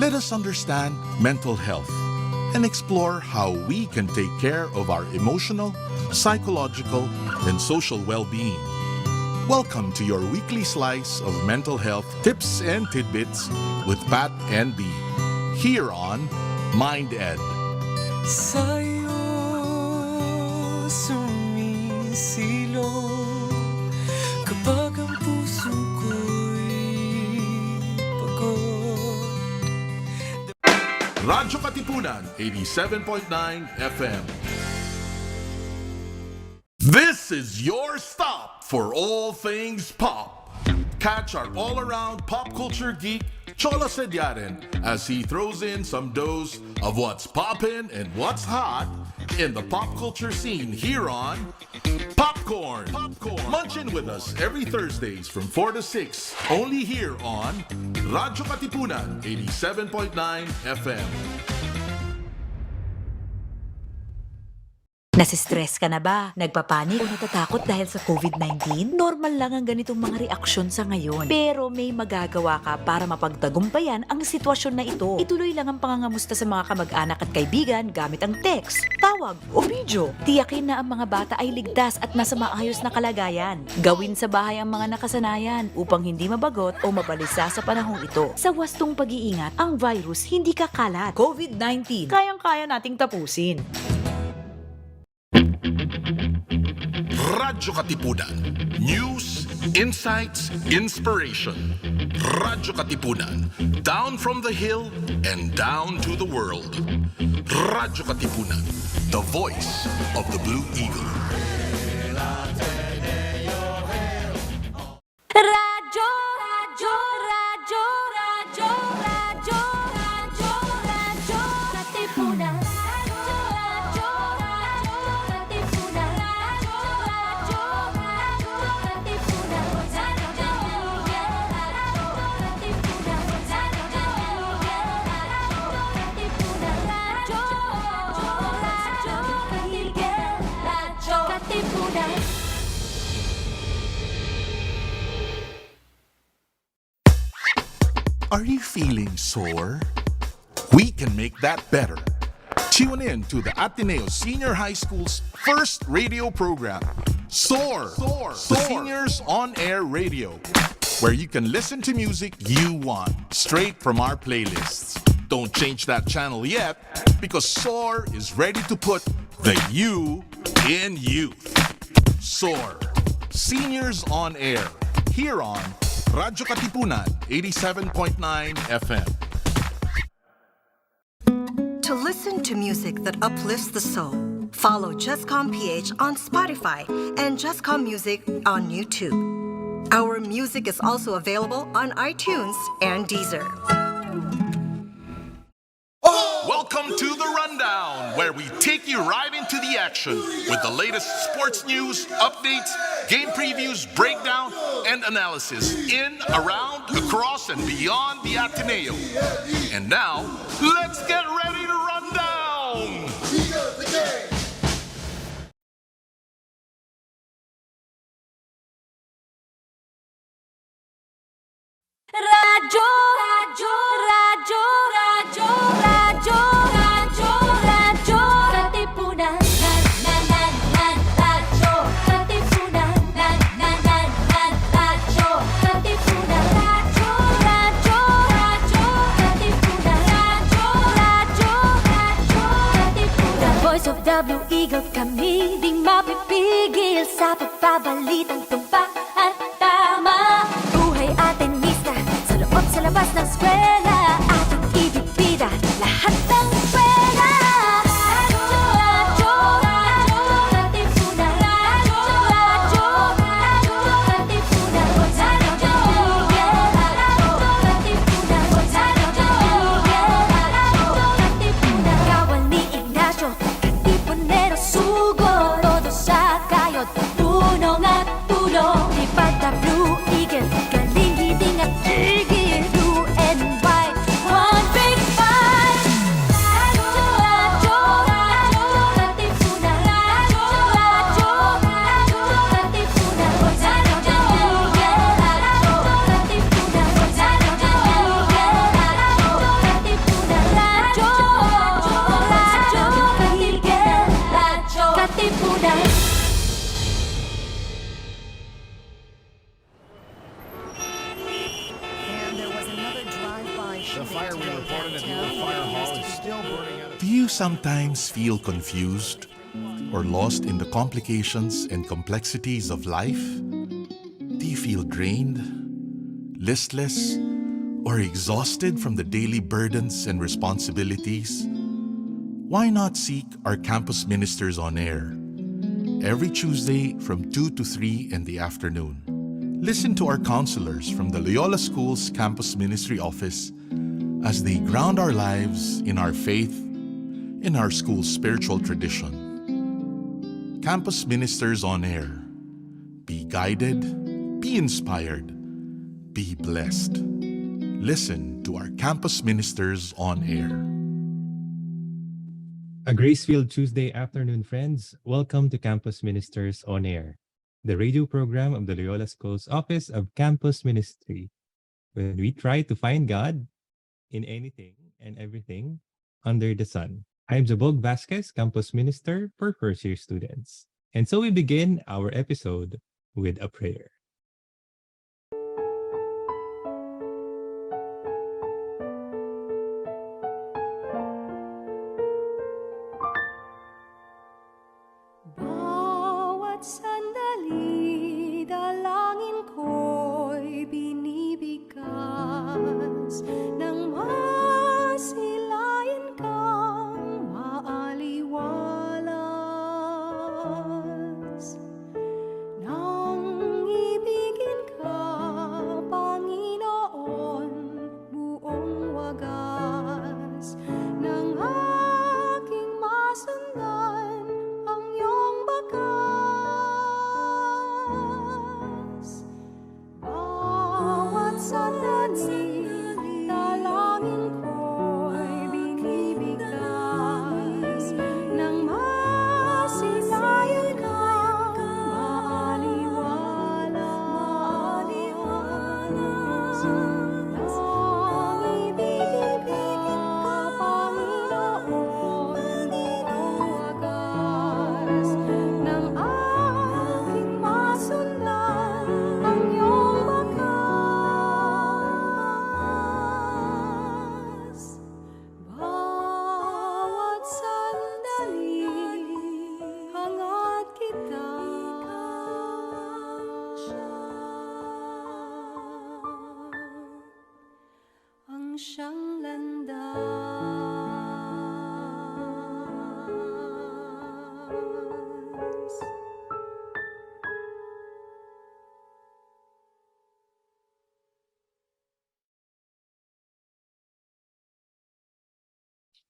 Let us understand mental health and explore how we can take care of our emotional, psychological, and social well-being. Welcome to your weekly slice of mental health tips and tidbits with Pat and B, here on Mind Ed. Sa'yo sumisilong kapag ang puso ko'y pagod. Radyo-Katipunan, 87.9 FM. This is your stop for all things pop. Catch our all-around pop culture geek, Chola Sediaren, as he throws in some dose of what's poppin' and what's hot in the pop culture scene here on Popcorn. Munch in with us every Thursdays from 4 to 6, only here on Radyo-Katipunan, 87.9 FM. Nasistress ka na ba? Nagpapanik o natatakot dahil sa COVID-19? Normal lang ang ganitong mga reaksyon sa ngayon. Pero may magagawa ka para mapagtagumpayan ang sitwasyon na ito. Ituloy lang ang pangangamusta sa mga kamag-anak at kaibigan gamit ang text, tawag o video. Tiyakin na ang mga bata ay ligtas at nasa maayos na kalagayan. Gawin sa bahay ang mga nakasanayan upang hindi mabagot o mabalisa sa panahong ito. Sa wastong pag-iingat, ang virus hindi kakalat. COVID-19, kayang-kaya nating tapusin. Radyo-Katipunan. News, insights, inspiration. Radyo-Katipunan. Down from the hill and down to the world. Radyo-Katipunan. The voice of the Blue Eagle. Radyo, radyo, radyo, radyo, radyo, radyo, radyo, Katipunan. Radyo, radyo, radyo, Katipunan. Radyo, radyo, radyo, Katipunan. Radyo, Katipunan. Are you feeling sore? We can make that better. Tune in to the Ateneo Senior High School's first radio program, SOAR, the Seniors On Air Radio, where you can listen to music you want, straight from our playlists. Don't change that channel yet, because SOAR is ready to put the you in youth. SOAR, Seniors On Air, here on Radyo-Katipunan, 87.9 FM. To listen to music that uplifts the soul, follow jescom.ph on Spotify and Jescom Music on YouTube. Our music is also available on iTunes and Deezer. Welcome to the Rundown, where we take you right into the action with the latest sports news, updates, game previews, breakdown, and analysis in, around, across, and beyond the Ateneo. And now, let's get ready to run down! Radyo, radyo, radyo, radyo, radyo, radyo, radyo, Katipunan. Radyo, Katipunan. Radyo, Katipunan. Radyo, radyo, radyo, Katipunan. Radyo, radyo, radyo, Katipunan. The voice of the Blue Eagle, kami di mapipigil sa pagbabalitang tumpak at tama. Buhay atenista sa loob sa labas ng eskwela, ating ibibida lahat ng eskwela. Radyo, radyo, radyo, Katipunan. Radyo, radyo, radyo, Katipunan. Radyo, Katipunan. Radyo, Katipunan. Kawal ni Ignacio, Katipunero sugod. Todo sa kayod, tunong at tulong. Ipag the Blue Eagle, galing, hiting at tigil. fire we reported at the old fire hall is still burning out. Do you sometimes feel confused or lost in the complications and complexities of life? Do you feel drained, listless, or exhausted from the daily burdens and responsibilities? Why not seek our campus ministers on air every Tuesday from 2 to 3 in the afternoon? Listen to our counselors from the Loyola School's Campus Ministry Office as they ground our lives in our faith, in our school's spiritual tradition. Campus Ministers on Air. Be guided, be inspired, be blessed. Listen to our Campus Ministers on Air. A grace-filled Tuesday afternoon, friends. Welcome to Campus Ministers on Air, the radio program of the Loyola School's Office of Campus Ministry, when we try to find God in anything and everything under the sun. I'm Jabog, Vasquez, Campus Minister for first-year students. And so we begin our episode with a prayer. Bawat sandali, dalangin ko'y binibigkas nang masilayan kang maaliwalas. Nang ibigin ka, Panginoon, buong wagas, nang aking masundan ang iyong bakas. Bawat sandali, dalangin ko'y binibigkas nang masilayan kang maaliwalas. Nang ibigin ka, Panginoon, buong wagas, nang aking masundan ang iyong bakas. Bawat sandali, hangat kita ang siyang landas.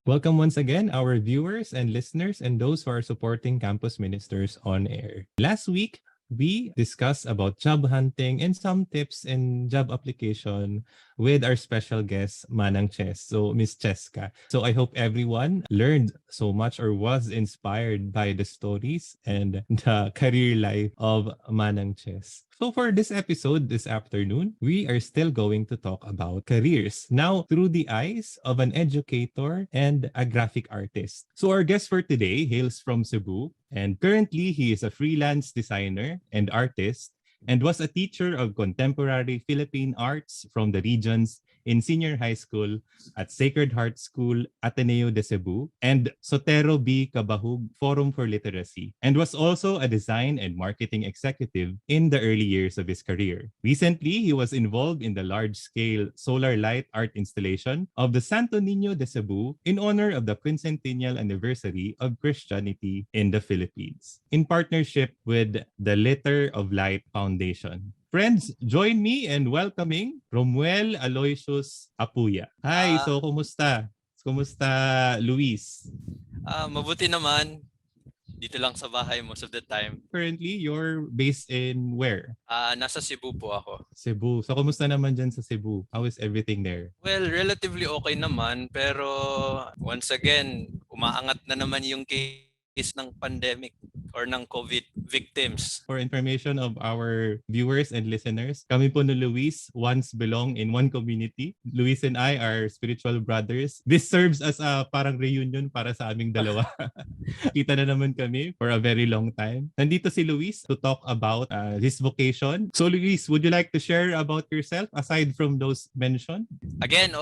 Welcome once again, our viewers and listeners and those who are supporting Campus Ministers on Air. Last week, we discussed about job hunting and some tips in job application with our special guest, Manang Ches. So, Miss Cheska. So, I hope everyone learned so much or was inspired by the stories and the career life of Manang Ches. So for this episode this afternoon, we are still going to talk about careers, now through the eyes of an educator and a graphic artist. So our guest for today hails from Cebu, and currently he is a freelance designer and artist and was a teacher of contemporary Philippine arts from the regions in senior high school at Sacred Heart School, Ateneo de Cebu, and Sotero B. Cabahug Forum for Literacy, and was also a design and marketing executive in the early years of his career. Recently, he was involved in the large-scale solar light art installation of the Santo Niño de Cebu in honor of the quincentennial anniversary of Christianity in the Philippines, in partnership with the Letter of Light Foundation. Friends, join me in welcoming Romuel Aloysius Apaya. Hi, so kumusta? Kumusta, Luis? Mabuti naman. Dito lang sa bahay most of the time. Currently, you're based in where? Nasa Cebu po ako. Cebu. So, kumusta naman dyan sa Cebu? How is everything there? Well, relatively okay naman. Pero once again, umaangat na naman yung case is ng pandemic or ng COVID victims. For information of our viewers and listeners, kami po ni Luis once belong in one community. Luis and I are spiritual brothers. This serves as a parang reunion para sa aming dalawa. Kita na naman kami for a very long time. Nandito si Luis to talk about his vocation. So Luis, would you like to share about yourself aside from those mentioned? Again,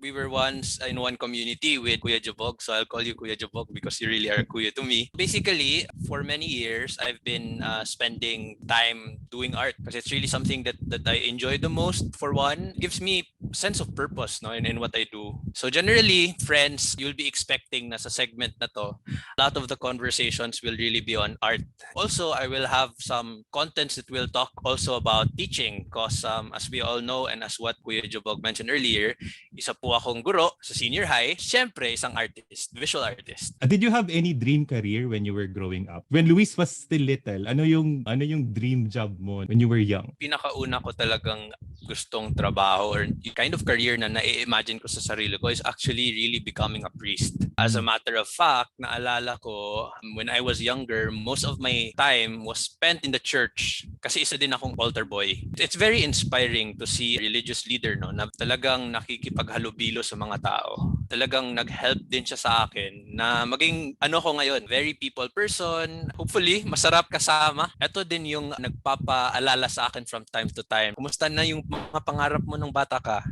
we were once in one community with Kuya Jabog, so I'll call you Kuya Jabog because you really are Kuya to me. Basically, for many years, I've been spending time doing art because it's really something that I enjoy the most. For one, it gives me sense of purpose, no, in what I do. So generally, friends, you'll be expecting na sa segment na to, a lot of the conversations will really be on art. Also, I will have some contents that will talk also about teaching because as we all know and as what Kuya Jabog mentioned earlier, isa po akong guro sa senior high. Siyempre, isang artist, visual artist. Did you have any dream career when you were growing up? When Luis was still little, ano yung dream job mo when you were young? Pinakauna ko talagang gustong trabaho or yung kind of career na na-imagine ko sa sarili ko is actually really becoming a priest. As a matter of fact, naalala ko when I was younger, most of my time was spent in the church kasi isa din akong altar boy. It's very inspiring to see a religious leader, no, na talagang nakikipaghalubilo sa mga tao. Talagang nag-help din siya sa akin na maging ko ngayon, very people person. Hopefully, masarap kasama. Ito din yung nagpapaalala sa akin from time to time. Kumusta na yung mga pangarap mo nung bata ka?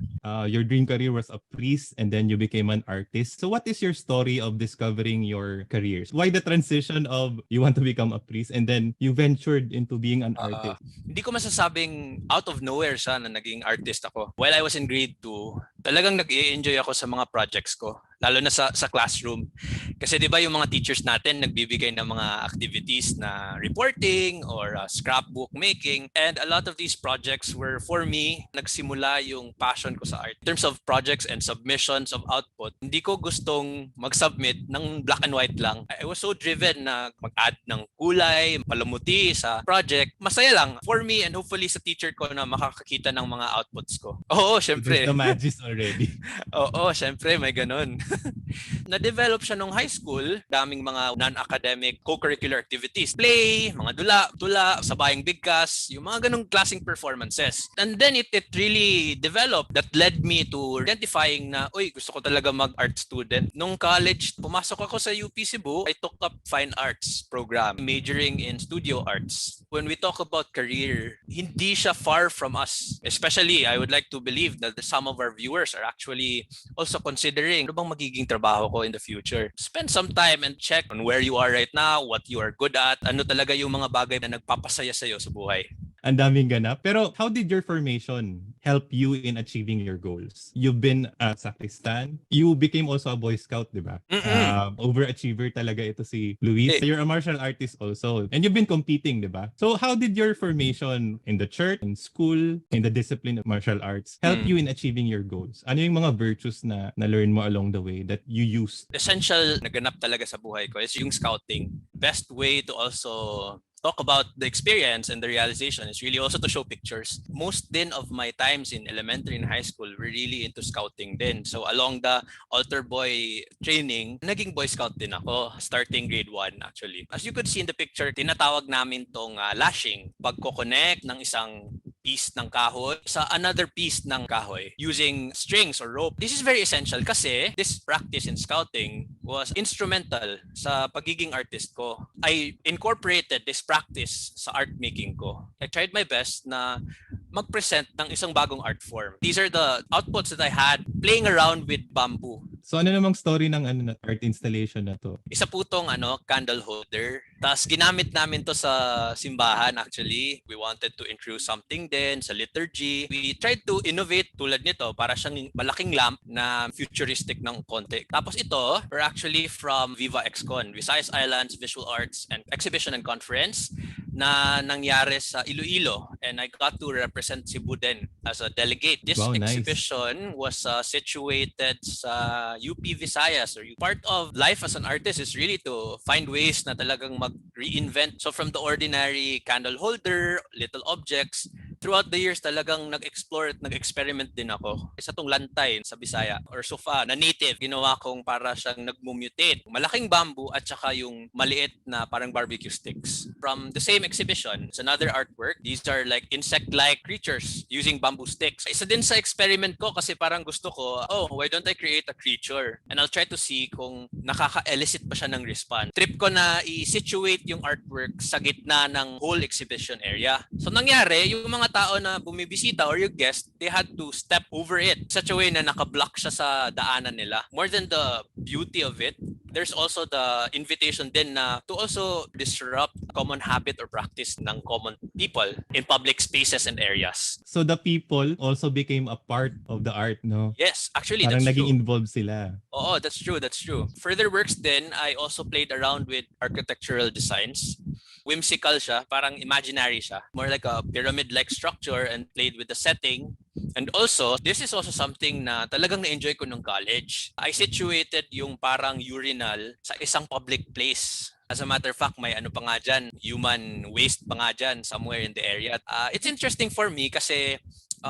Your dream career was a priest and then you became an artist. So what is your story of discovering your careers? Why the transition of you want to become a priest and then you ventured into being an artist? Hindi ko masasabing out of nowhere siya na naging artist ako. While I was in grade 2, talagang nag-i-enjoy ako sa mga projects ko. Lalo na sa classroom. Kasi 'di ba yung mga teachers natin nagbibigay ng mga activities na reporting or scrapbook making, and a lot of these projects were for me nagsimula yung passion ko sa art. In terms of projects and submissions of output, hindi ko gustong mag-submit ng black and white lang. I was so driven na mag-add ng kulay, palamuti sa project. Masaya lang for me and hopefully sa teacher ko na makakakita ng mga outputs ko. Oo, syempre. There's the magic already. Oo, syempre may ganun. Na-develop siya nung high school, daming mga non-academic co-curricular activities. Play, mga tula, sabayang bigkas, yung mga ganung klaseng performances. And then it really developed that led me to identifying na, gusto ko talaga mag-art student. Nung college, pumasok ako sa UP Cebu, I took up fine arts program, majoring in studio arts. When we talk about career, hindi siya far from us. Especially, I would like to believe that some of our viewers are actually also considering ano bang magiging trabaho ko in the future. Spend some time and check on where you are right now, what you are good at, ano talaga yung mga bagay na nagpapasaya sa'yo sa buhay. Ang daming ganap. Pero how did your formation help you in achieving your goals? You've been a sacristan. You became also a Boy Scout, di ba? Overachiever talaga ito si Luis. You're a martial artist also. And you've been competing, di ba? So how did your formation in the church, in school, in the discipline of martial arts help you in achieving your goals? Ano yung mga virtues na na-learn mo along the way that you used? Essential na ganap talaga sa buhay ko is yung scouting. Best way to also talk about the experience and the realization is really also to show pictures. Most din of my times in elementary and high school were really into scouting din. So along the altar boy training, naging Boy Scout din ako, starting grade 1 actually. As you could see in the picture, tinatawag namin tong lashing. Pagko-connect ng isang piece ng kahoy sa another piece ng kahoy using strings or rope. This is very essential kasi this practice in scouting was instrumental sa pagiging artist ko. I incorporated this practice sa art making ko. I tried my best na mag-present ng isang bagong art form. These are the outputs that I had playing around with bamboo. So ano namang story ng art installation na to? Isa po tong candle holder. Tapos ginamit namin to sa simbahan actually. We wanted to introduce something din sa liturgy. We tried to innovate tulad nito para siyang malaking lamp na futuristic ng konti. Tapos ito, we're actually from Viva XCon, Visayas Islands Visual Arts and Exhibition and Conference na nangyari sa Iloilo, and I got to represent Cebu din as a delegate. This exhibition was situated sa UP Visayas. Part of life as an artist is really to find ways na talagang mag-reinvent. So from the ordinary candle holder, little objects, throughout the years talagang nag-explore at nag-experiment din ako. Isa tong lantay sa Bisaya or sofa na native, ginawa kong para siyang nagmutate. Malaking bamboo at saka yung maliit na parang barbecue sticks. From the same exhibition, it's another artwork. These are like insect-like creatures using bamboo sticks. Isa din sa experiment ko kasi parang gusto ko, why don't I create a creature? And I'll try to see kung nakaka-elicit pa siya ng response. Trip ko na i-situate yung artwork sa gitna ng whole exhibition area. So nangyari, yung mga tao na bumibisita or yung guest, they had to step over it such a way na naka-block siya sa daanan nila. More than the beauty of it, there's also the invitation din na to also disrupt common habit or practice ng common people in public spaces and areas. So the people also became a part of the art, no? Yes, actually, Parang that's naging true. involved sila. Oo, that's true. Further works din, I also played around with architectural designs. Whimsical siya, parang imaginary siya. More like a pyramid-like structure and played with the setting. And also, this is also something na talagang na-enjoy ko nung college. I situated yung parang urinal sa isang public place. As a matter of fact, may ano pa nga dyan, human waste pa nga dyan somewhere in the area. It's interesting for me kasi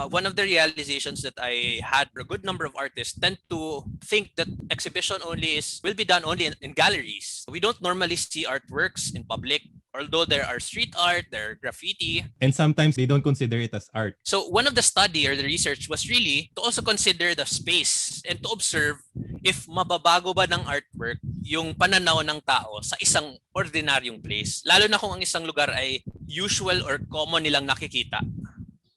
one of the realizations that I had, a good number of artists tend to think that exhibition will be done only in galleries. We don't normally see artworks in public. Although there are street art, there are graffiti. And sometimes they don't consider it as art. So one of the study or the research was really to also consider the space and to observe if mababago ba ng artwork yung pananaw ng tao sa isang ordinaryong place. Lalo na kung ang isang lugar ay usual or common nilang nakikita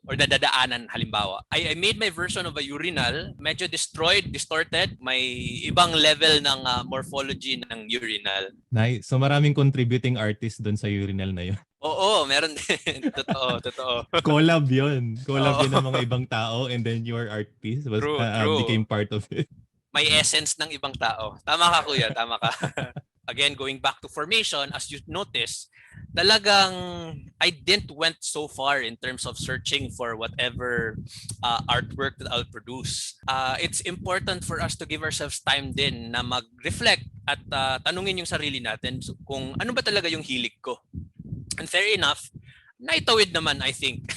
or dadaanan halimbawa. I made my version of a urinal, medyo destroyed, distorted, may ibang level ng morphology ng urinal. Nice. So maraming contributing artist doon sa urinal na yun. Oo, meron din. Totoo. Collab yun. Collab yun ng mga ibang tao and then your art piece True. became part of it. May essence ng ibang tao. Tama ka kuya, tama ka. Again, going back to formation, as you notice, talagang I didn't went so far in terms of searching for whatever artwork that I'll produce. It's important for us to give ourselves time din na mag-reflect at tanungin yung sarili natin kung ano ba talaga yung hilig ko. And fair enough, naitawid naman, I think,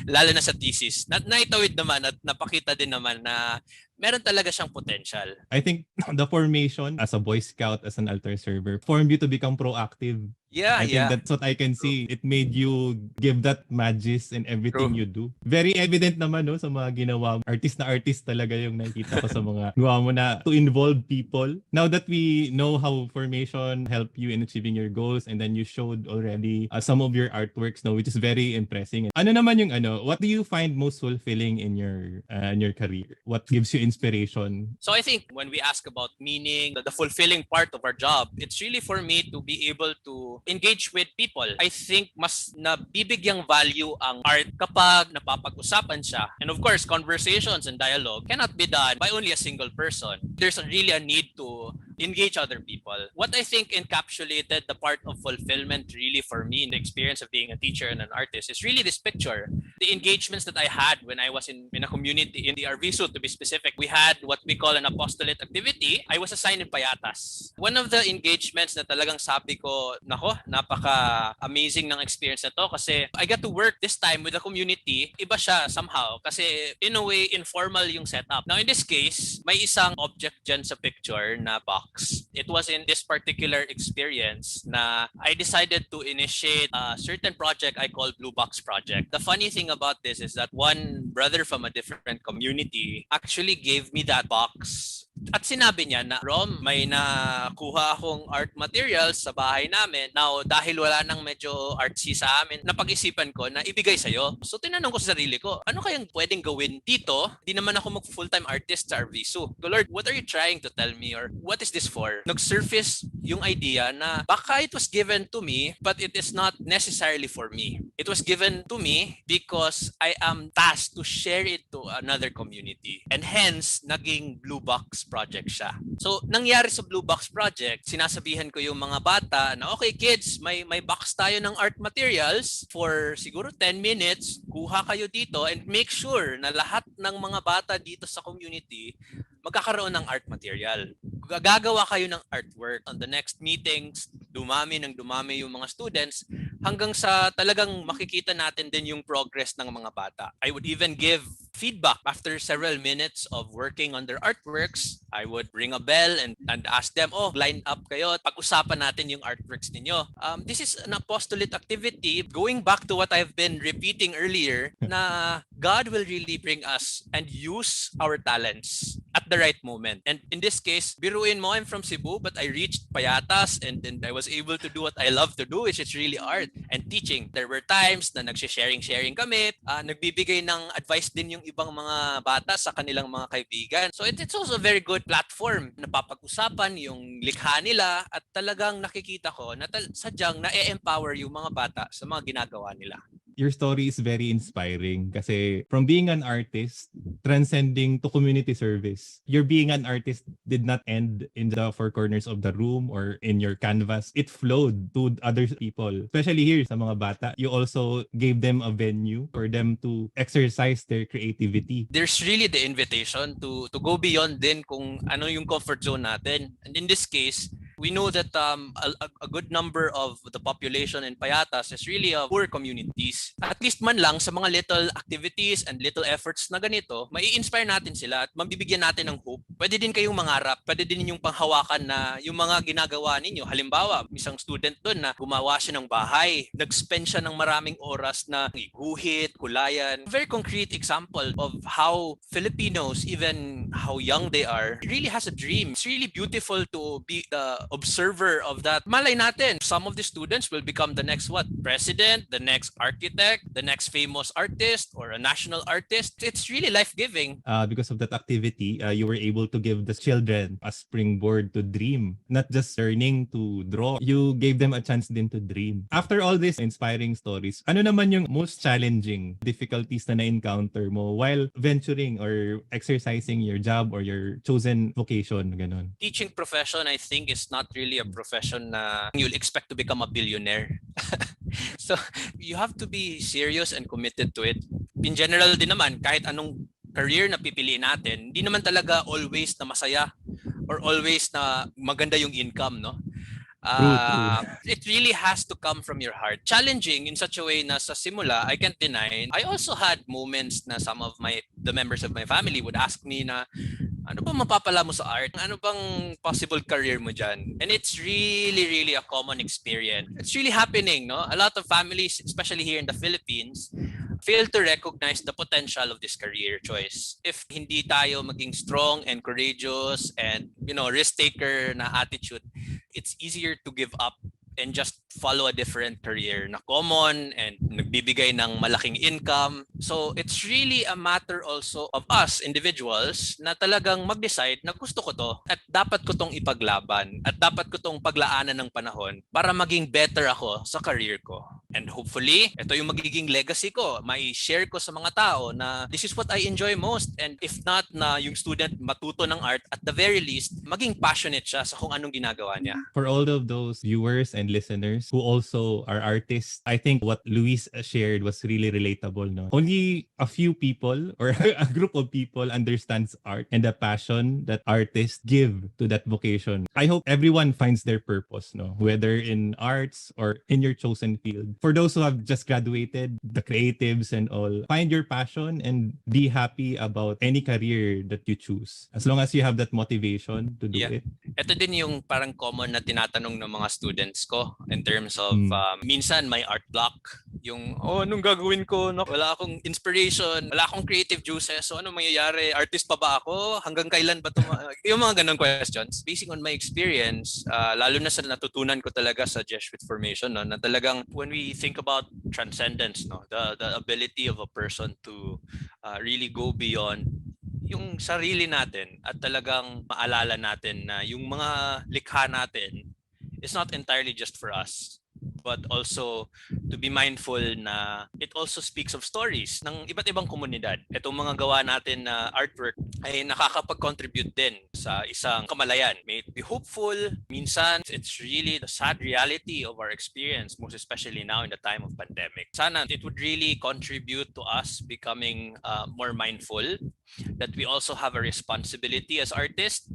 lalo na sa thesis, naitawid naman at napakita din naman na meron talaga siyang potential. I think the formation as a Boy Scout, as an altar server, formed you to become proactive. Yeah, I think that's what I can see. It made you give that magis in everything you do. Very evident naman no sa mga ginawa. Artist na artist talaga yung nakita ko sa mga gawa mo na to involve people. Now that we know how formation helped you in achieving your goals and then you showed already some of your artworks now, which is very impressive. Ano naman yung what do you find most fulfilling in your career? What gives you inspiration? So I think when we ask about meaning, the fulfilling part of our job, it's really for me to be able to engage with people. I think mas nabibigyang value ang art kapag napapag-usapan siya. And of course, conversations and dialogue cannot be done by only a single person. There's really a need to engage other people. What I think encapsulated the part of fulfillment really for me in the experience of being a teacher and an artist is really this picture. The engagements that I had when I was in a community, in the Arviso to be specific, we had what we call an apostolate activity. I was assigned in Payatas. One of the engagements na talagang sabi ko, nako, napaka-amazing ng experience na to kasi I got to work this time with the community. Iba siya somehow kasi in a way, informal yung setup. Now in this case, may isang object dyan sa picture na box. It was in this particular experience na I decided to initiate a certain project I call Blue Box Project. The funny thing about this is that one brother from a different community actually gave me that box. At sinabi niya na, Rom, may nakuha akong art materials sa bahay namin. Now, dahil wala nang medyo artsy sa amin, napag-isipan ko na ibigay sa'yo. So, tinanong ko sa sarili ko, ano kayang pwedeng gawin dito? Di naman ako mag-full-time artist sa Arviso. So, Lord, what are you trying to tell me? Or what is this for? Nag-surface yung idea na baka it was given to me, but it is not necessarily for me. It was given to me because I am tasked to share it to another community. And hence, naging Blue Box Project siya. So, nangyari sa Blue Box Project, sinasabihan ko yung mga bata na, okay kids, may box tayo ng art materials for siguro 10 minutes, kuha kayo dito and make sure na lahat ng mga bata dito sa community magkakaroon ng art material. Gagawa kayo ng artwork. On the next meetings, dumami yung mga students hanggang sa talagang makikita natin din yung progress ng mga bata. I would even give feedback after several minutes of working on their artworks. I would ring a bell and ask them, line up kayo at pag-usapan natin yung artworks ninyo. This is an apostolate activity, going back to what I've been repeating earlier, na God will really bring us and use our talents at the right moment. And in this case, biruin mo, I'm from Cebu, but I reached Payatas and then I was able to do what I love to do, which is really art and teaching. There were times na nagsha-sharing kami, nagbibigay ng advice din yung ibang mga bata sa kanilang mga kaibigan. So it's also a very good platform. Napapag-usapan yung likha nila at talagang nakikita ko na sadyang na-empower yung mga bata sa mga ginagawa nila. Your story is very inspiring kasi from being an artist, transcending to community service. Your being an artist did not end in the four corners of the room or in your canvas. It flowed to other people. Especially here sa mga bata, you also gave them a venue for them to exercise their creativity. There's really the invitation to go beyond din kung ano yung comfort zone natin. And in this case, we know that a good number of the population in Payatas is really poor communities. At least man lang sa mga little activities and little efforts na ganito, mai-inspire natin sila at mabibigyan natin ng hope. Pwede din kayong mangarap, pwede din ninyong panghawakan na yung mga ginagawa ninyo. Halimbawa, isang student doon na gumawa siya ng bahay, nag-spend siya ng maraming oras na iguhit, kulayan. Very concrete example of how Filipinos, even how young they are, really has a dream. It's really beautiful to be the observer of that. Malay natin, some of the students will become the next president, the next architect, the next famous artist or a national artist. It's really life-giving. Because of that activity, you were able to give the children a springboard to dream. Not just learning to draw. You gave them a chance din to dream. After all these inspiring stories, ano naman yung most challenging difficulties na na-encounter mo while venturing or exercising your job or your chosen vocation? Ganon. Teaching profession, I think, is not really a profession na you'll expect to become a billionaire. So, you have to be serious and committed to it. In general din naman, kahit anong career na pipiliin natin, hindi naman talaga always na masaya or always na maganda yung income, no? It really has to come from your heart. Challenging in such a way na sa simula, I can't deny. I also had moments na some of the members of my family would ask me na, ano bang mapapala mo sa art? Ano bang possible career mo dyan? And it's really, really a common experience. It's really happening, no? A lot of families, especially here in the Philippines, fail to recognize the potential of this career choice. If hindi tayo maging strong and courageous and, risk-taker na attitude, it's easier to give up and just follow a different career na common and nagbibigay ng malaking income. So it's really a matter also of us individuals na talagang mag-decide na gusto ko to at dapat ko tong ipaglaban at dapat ko tong paglaanan ng panahon para maging better ako sa career ko. And hopefully, ito yung magiging legacy ko. May share ko sa mga tao na this is what I enjoy most. And if not na yung student matuto ng art, at the very least, maging passionate siya sa kung anong ginagawa niya. For all of those viewers and listeners who also are artists, I think what Luis shared was really relatable. No? Only a few people or a group of people understands art and the passion that artists give to that vocation. I hope everyone finds their purpose, no? Whether in arts or in your chosen field. For those who have just graduated, the creatives and all, find your passion and be happy about any career that you choose. As long as you have that motivation to do it. Ito din yung parang common na tinatanong ng mga students ko in terms of minsan may art block. Yung, anong gagawin ko? No, wala akong inspiration, wala akong creative juices. So ano mangyayari? Artist pa ba ako? Hanggang kailan ba ito? Yung mga ganun questions. Basing on my experience, lalo na sa natutunan ko talaga sa Jesuit formation, no, na talagang when we think about transcendence, no, the ability of a person to really go beyond yung sarili natin at talagang maalala natin na yung mga likha natin is not entirely just for us, but also to be mindful na it also speaks of stories ng iba't ibang komunidad. Itong mga gawa natin na artwork ay nakakapag-contribute din sa isang kamalayan. May it be hopeful. Minsan, it's really the sad reality of our experience, most especially now in the time of pandemic. Sana it would really contribute to us becoming more mindful, that we also have a responsibility as artists,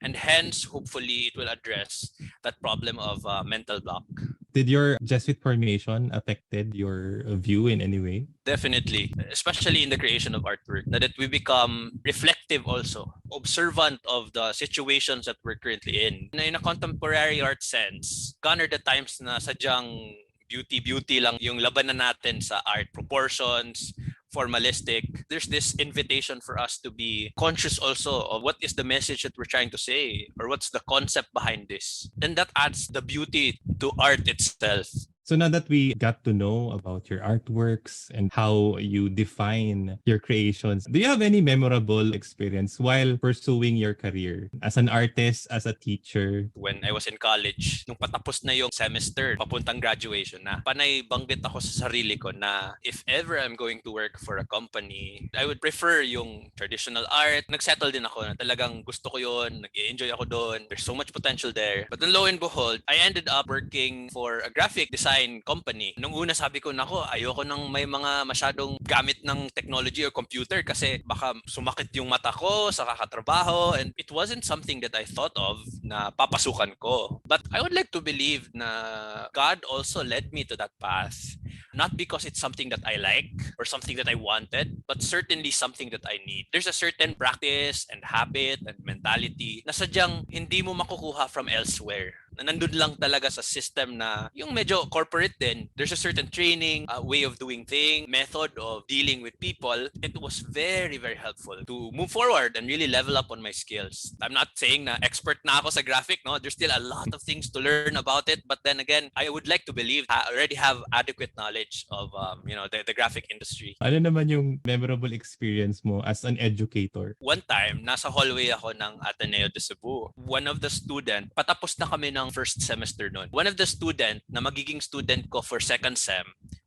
and hence, hopefully, it will address that problem of mental block. Did your Jesuit formation affected your view in any way? Definitely, especially in the creation of artwork, na that we become reflective also, observant of the situations that we're currently in. In a contemporary art sense, gone are the times na sadyang beauty lang yung labanan natin sa art, proportions, formalistic. There's this invitation for us to be conscious also of what is the message that we're trying to say or what's the concept behind this. And that adds the beauty to art itself. So now that we got to know about your artworks and how you define your creations, do you have any memorable experience while pursuing your career as an artist, as a teacher? When I was in college, nung patapos na yung semester, papuntang graduation na, panay banggit ako sa sarili ko na if ever I'm going to work for a company, I would prefer yung traditional art. Nagsettle din ako na talagang gusto ko yun, nag-enjoy ako doon. There's so much potential there. But then lo and behold, I ended up working for a graphic design company. Nung una sabi ko, nako, ayoko nang may mga masyadong gamit ng technology or computer kasi baka sumakit yung mata ko sa kakatrabaho, and it wasn't something that I thought of na papasukan ko. But I would like to believe na God also led me to that path. Not because it's something that I like or something that I wanted, but certainly something that I need. There's a certain practice and habit and mentality na sadyang hindi mo makukuha from elsewhere. Na nandun lang talaga sa system na yung medyo corporate din. There's a certain training, way of doing things, method of dealing with people. It was very, very helpful to move forward and really level up on my skills. I'm not saying na expert na ako sa graphic, no? There's still a lot of things to learn about it. But then again, I would like to believe I already have adequate knowledge of the graphic industry. Ano naman yung memorable experience mo as an educator? One time, nasa hallway ako ng Ateneo de Cebu. One of the student, patapos na kami ng first semester noon. One of the student na magiging student ko for second sem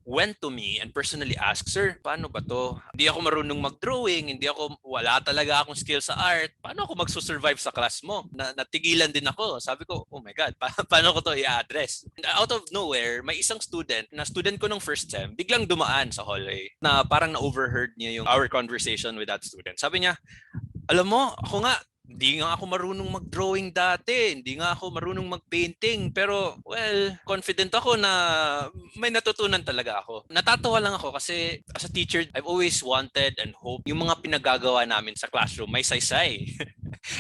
went to me and personally asked, "Sir, paano ba to? Hindi ako marunong mag-drawing, wala talaga akong skill sa art. Paano ako magsusurvive sa class mo?" Natigilan din ako. Sabi ko, oh my God, paano ko to i-address? And out of nowhere, may isang student na student ko ng first sem, biglang dumaan sa hallway na parang na-overheard niya yung our conversation with that student. Sabi niya, "Alam mo, ako nga, hindi nga ako marunong mag-drawing dati, hindi nga ako marunong mag-painting, pero well, confident ako na may natutunan talaga ako." Natatawa lang ako kasi as a teacher, I've always wanted and hoped yung mga pinagagawa namin sa classroom may saysay.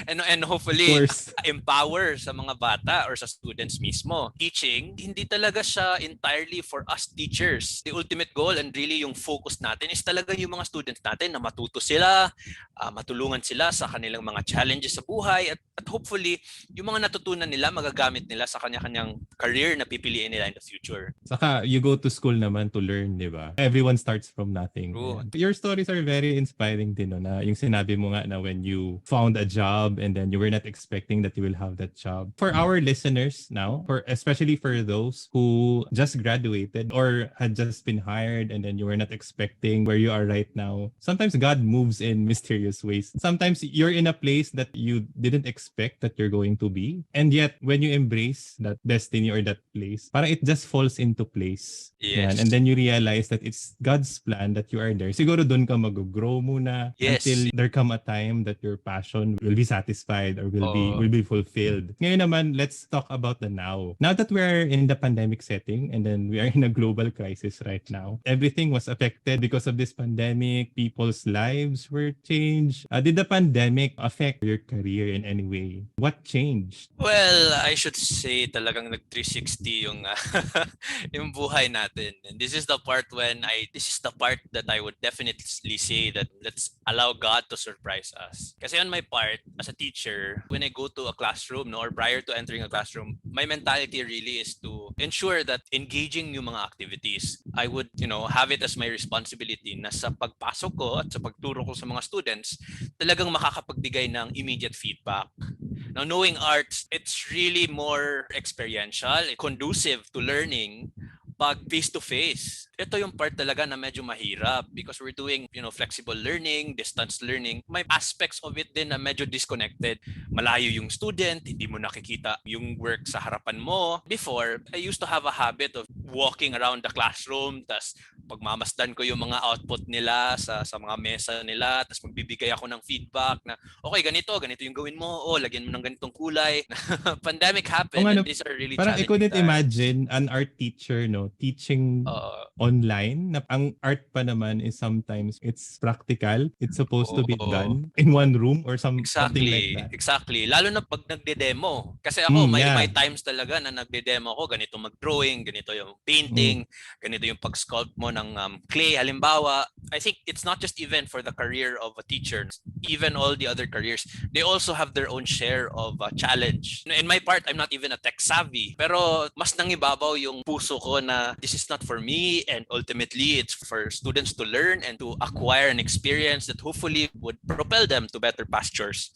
and hopefully empower sa mga bata or sa students mismo. Teaching, hindi talaga siya entirely for us teachers. The ultimate goal and really yung focus natin is talaga yung mga students natin na matuto sila, matulungan sila sa kanilang mga challenges sa buhay, at hopefully yung mga natutunan nila magagamit nila sa kanya-kanyang career na pipiliin nila in the future. Saka you go to school naman to learn, di ba? Everyone starts from nothing. True. Your stories are very inspiring din, no? Na yung sinabi mo nga na when you found a job and then you were not expecting that you will have that job. For our listeners now, especially for those who just graduated or had just been hired and then you were not expecting where you are right now, sometimes God moves in mysterious ways. Sometimes you're in a place that you didn't expect that you're going to be, and yet when you embrace that destiny or that place, parang it just falls into place. Yes. And then you realize that it's God's plan that you are there. Siguro doon ka mag-grow muna until there come a time that your passion will be satisfied or will be fulfilled. Ngayon naman, let's talk about the now. Now that we're in the pandemic setting and then we are in a global crisis right now, everything was affected because of this pandemic. People's lives were changed. Did the pandemic affect your career in any way? What changed? Well, I should say talagang nag-360 yung yung buhay natin. And this is the part that I would definitely say that let's allow God to surprise us. Kasi on my part, as a teacher, when I go to a classroom, or prior to entering a classroom, my mentality really is to ensure that engaging yung mga activities, I would, have it as my responsibility na sa pagpasok ko at sa pagturo ko sa mga students, talagang makakapagbigay ng immediate feedback. Now, knowing arts, it's really more experiential, conducive to learning. pag face-to-face. Ito yung part talaga na medyo mahirap because we're doing, flexible learning, distance learning. May aspects of it din na medyo disconnected. Malayo yung student, hindi mo nakikita yung work sa harapan mo. Before, I used to have a habit of walking around the classroom, tas pagmamasdan ko yung mga output nila sa mga mesa nila, tas magbibigay ako ng feedback na, okay, ganito yung gawin mo, lagyan mo ng ganitong kulay. Pandemic happened and these are really parang I challenging couldn't times. imagine an art teacher teaching online na ang art pa naman is sometimes it's practical, it's supposed to be done in one room or something like that. Exactly. Lalo na pag nagde-demo. Kasi ako may times talaga na nagde-demo ko, ganito mag-drawing, ganito yung painting, ganito yung pag-sculpt mo ng clay. Halimbawa, I think it's not just even for the career of a teacher, even all the other careers, they also have their own share of challenge. In my part, I'm not even a tech savvy, pero mas nangibabaw yung puso ko na this is not for me, and ultimately it's for students to learn and to acquire an experience that hopefully would propel them to better pastures.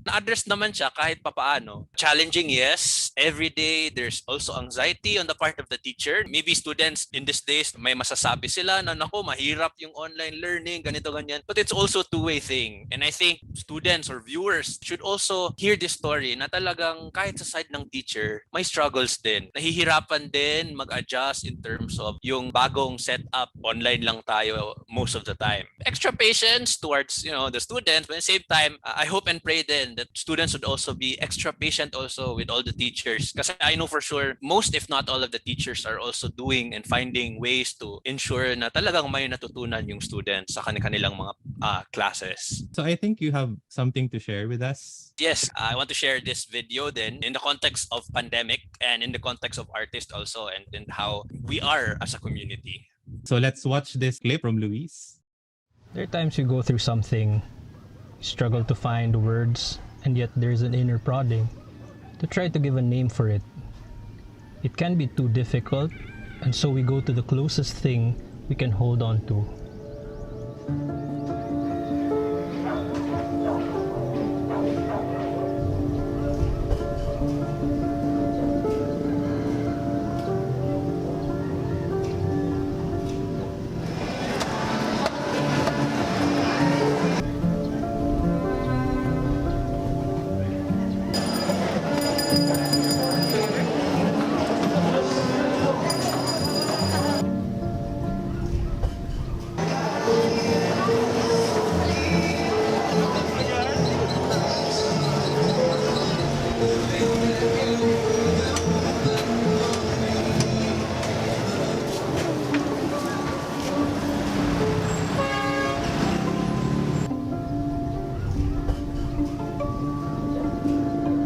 Na-address naman siya kahit papaano. Challenging, yes. Every day, there's also anxiety on the part of the teacher. Maybe students in these days, may masasabi sila na, naku, mahirap yung online learning, ganito, ganyan. But it's also a two-way thing. And I think students or viewers should also hear this story na talagang kahit sa side ng teacher, may struggles din. Nahihirapan din mag-adjust in terms of yung bagong setup. Online lang tayo most of the time. Extra patience towards, the students. But at the same time, I hope and pray then that students would also be extra patient also with all the teachers. Kasi I know for sure, most if not all of the teachers are also doing and finding ways to ensure na talagang may natutunan yung students sa kanilang mga classes. So I think you have something to share with us. Yes, I want to share this video then in the context of pandemic and in the context of artists also and how we are as a community. So let's watch this clip from Luis. There are times you go through something, struggle to find words, and yet there's an inner prodding to try to give a name for it. It can be too difficult, and so we go to the closest thing we can hold on to.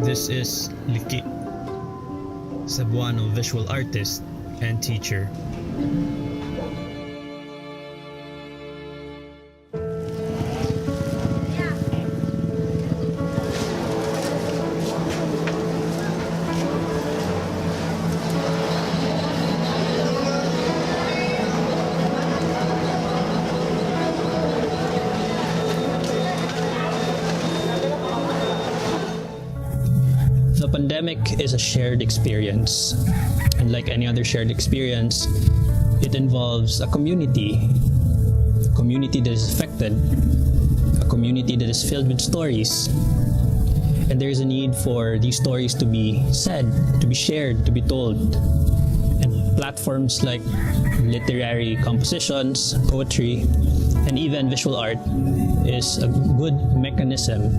This is Liki, Cebuano visual artist and teacher. The pandemic is a shared experience, and like any other shared experience, it involves a community that is affected, a community that is filled with stories, and there is a need for these stories to be said, to be shared, to be told. And platforms like literary compositions, poetry, and even visual art is a good mechanism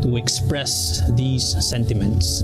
to express these sentiments.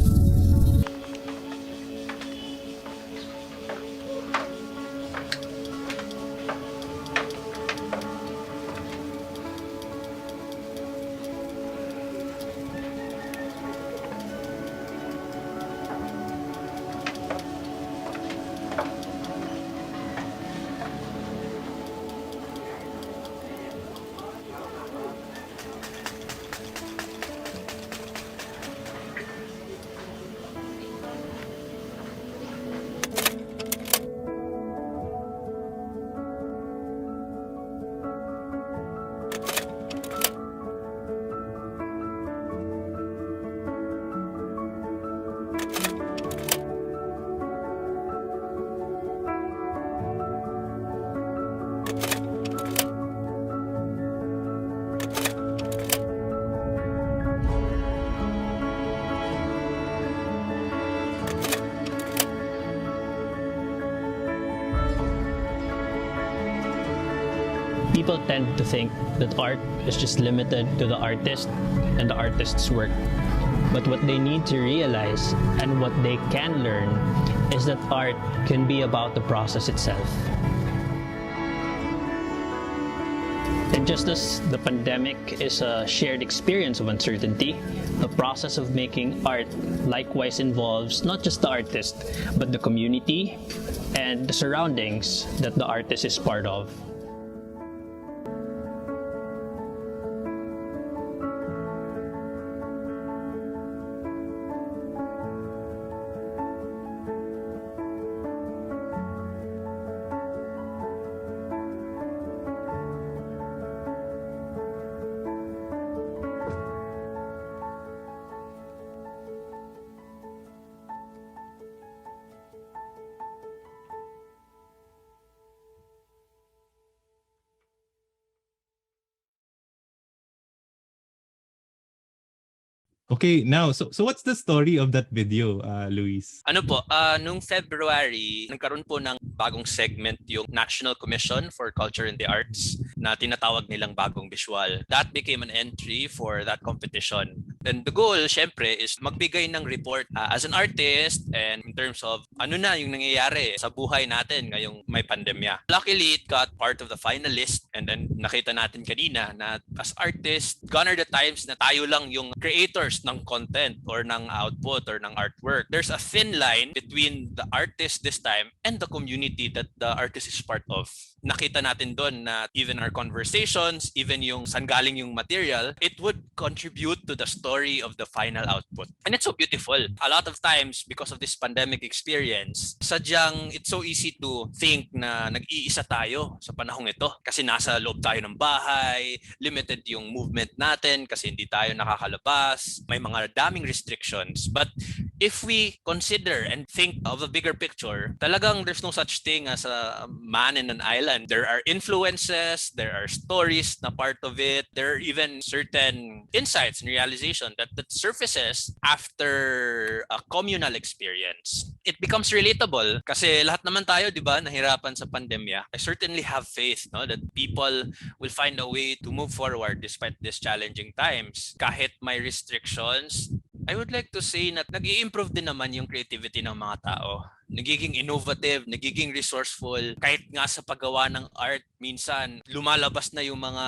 People tend to think that art is just limited to the artist and the artist's work. But what they need to realize and what they can learn is that art can be about the process itself. And just as the pandemic is a shared experience of uncertainty, the process of making art likewise involves not just the artist, but the community and the surroundings that the artist is part of. Okay, now, so what's the story of that video, Luis? Ano po, nung February, nagkaroon po ng bagong segment yung National Commission for Culture and the Arts na tinatawag nilang bagong visual. That became an entry for that competition. And the goal, syempre, is magbigay ng report as an artist and in terms of ano na yung nangyayari sa buhay natin ngayong may pandemya. Luckily, it got part of the finalist and then nakita natin kanina na as artists, gone are the times na tayo lang yung creators ng content or ng output or ng artwork. There's a thin line between the artist this time and the community that the artist is part of. Nakita natin doon na even our conversations, even yung saan galing yung material, it would contribute to the story of the final output. And it's so beautiful. A lot of times, because of this pandemic experience, sadyang it's so easy to think na nag-iisa tayo sa panahong ito kasi nasa loob tayo ng bahay, limited yung movement natin kasi hindi tayo nakakalabas, may mga daming restrictions. But if we consider and think of a bigger picture, talagang there's no such thing as a man in an island. There are influences, there are stories na part of it, there are even certain insights and realization that surfaces after a communal experience. It becomes relatable kasi lahat naman tayo, di ba, nahirapan sa pandemya. I certainly have faith, no, that people will find a way to move forward despite these challenging times. Kahit may restrictions, I would like to say na nag-i-improve din naman yung creativity ng mga tao. Nagiging innovative, nagiging resourceful. Kahit nga sa paggawa ng art, minsan lumalabas na yung mga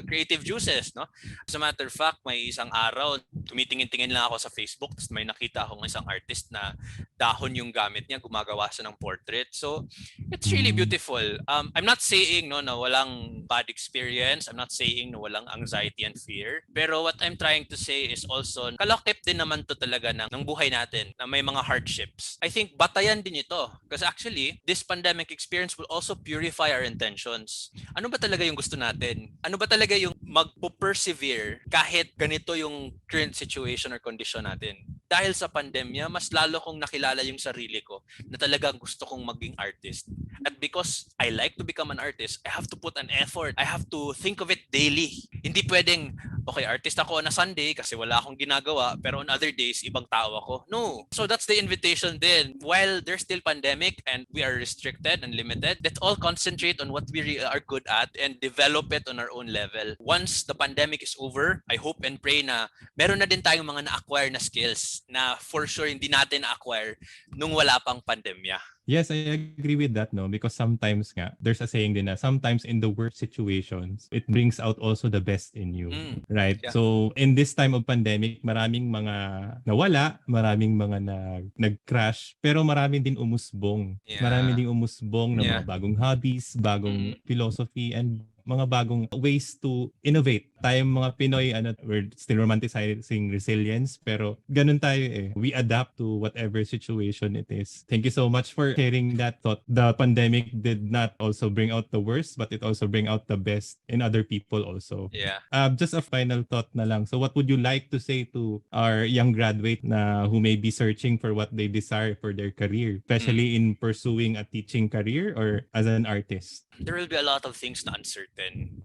creative juices, no? As a matter of fact, may isang araw, tumitingin-tingin lang ako sa Facebook, tapos may nakita akong isang artist na dahon yung gamit niya, gumagawa siya ng portrait. So, it's really beautiful. I'm not saying no na walang bad experience. I'm not saying na walang anxiety and fear. Pero what I'm trying to say is also, kalakip din naman to talaga ng buhay natin na may mga hardships. I think batayan din ito. Because actually, this pandemic experience will also purify our intentions. Ano ba talaga yung gusto natin? Ano ba talaga yung magpo-persevere kahit ganito yung current situation or condition natin? Dahil sa pandemya, mas lalo kong nakilala yung sarili ko na talagang gusto kong maging artist. At because I like to become an artist, I have to put an effort. I have to think of it daily. Hindi pwedeng, okay, artist ako on a Sunday kasi wala akong ginagawa, pero on other days, ibang tao ako. No. So that's the invitation then. While there's still pandemic and we are restricted and limited, let's all concentrate on what we are good at and develop it on our own level. Once the pandemic is over, I hope and pray na meron na din tayong mga na-acquire na skills na for sure hindi natin na-acquire nung wala pang pandemya. Yes, I agree with that, no? Because sometimes nga, there's a saying din na sometimes in the worst situations, it brings out also the best in you, right? Yeah. So, in this time of pandemic, maraming mga nawala, maraming mga nag-crash, pero maraming din umusbong. Yeah. Maraming din umusbong ng Yeah. mga bagong hobbies, bagong philosophy, and mga bagong ways to innovate. Tayong mga Pinoy, we're still romanticizing resilience, pero ganun tayo eh. We adapt to whatever situation it is. Thank you so much for sharing that thought. The pandemic did not also bring out the worst, but it also bring out the best in other people also. Yeah. Just a final thought na lang. So what would you like to say to our young graduate na who may be searching for what they desire for their career, especially in pursuing a teaching career or as an artist? There will be a lot of things na uncertain.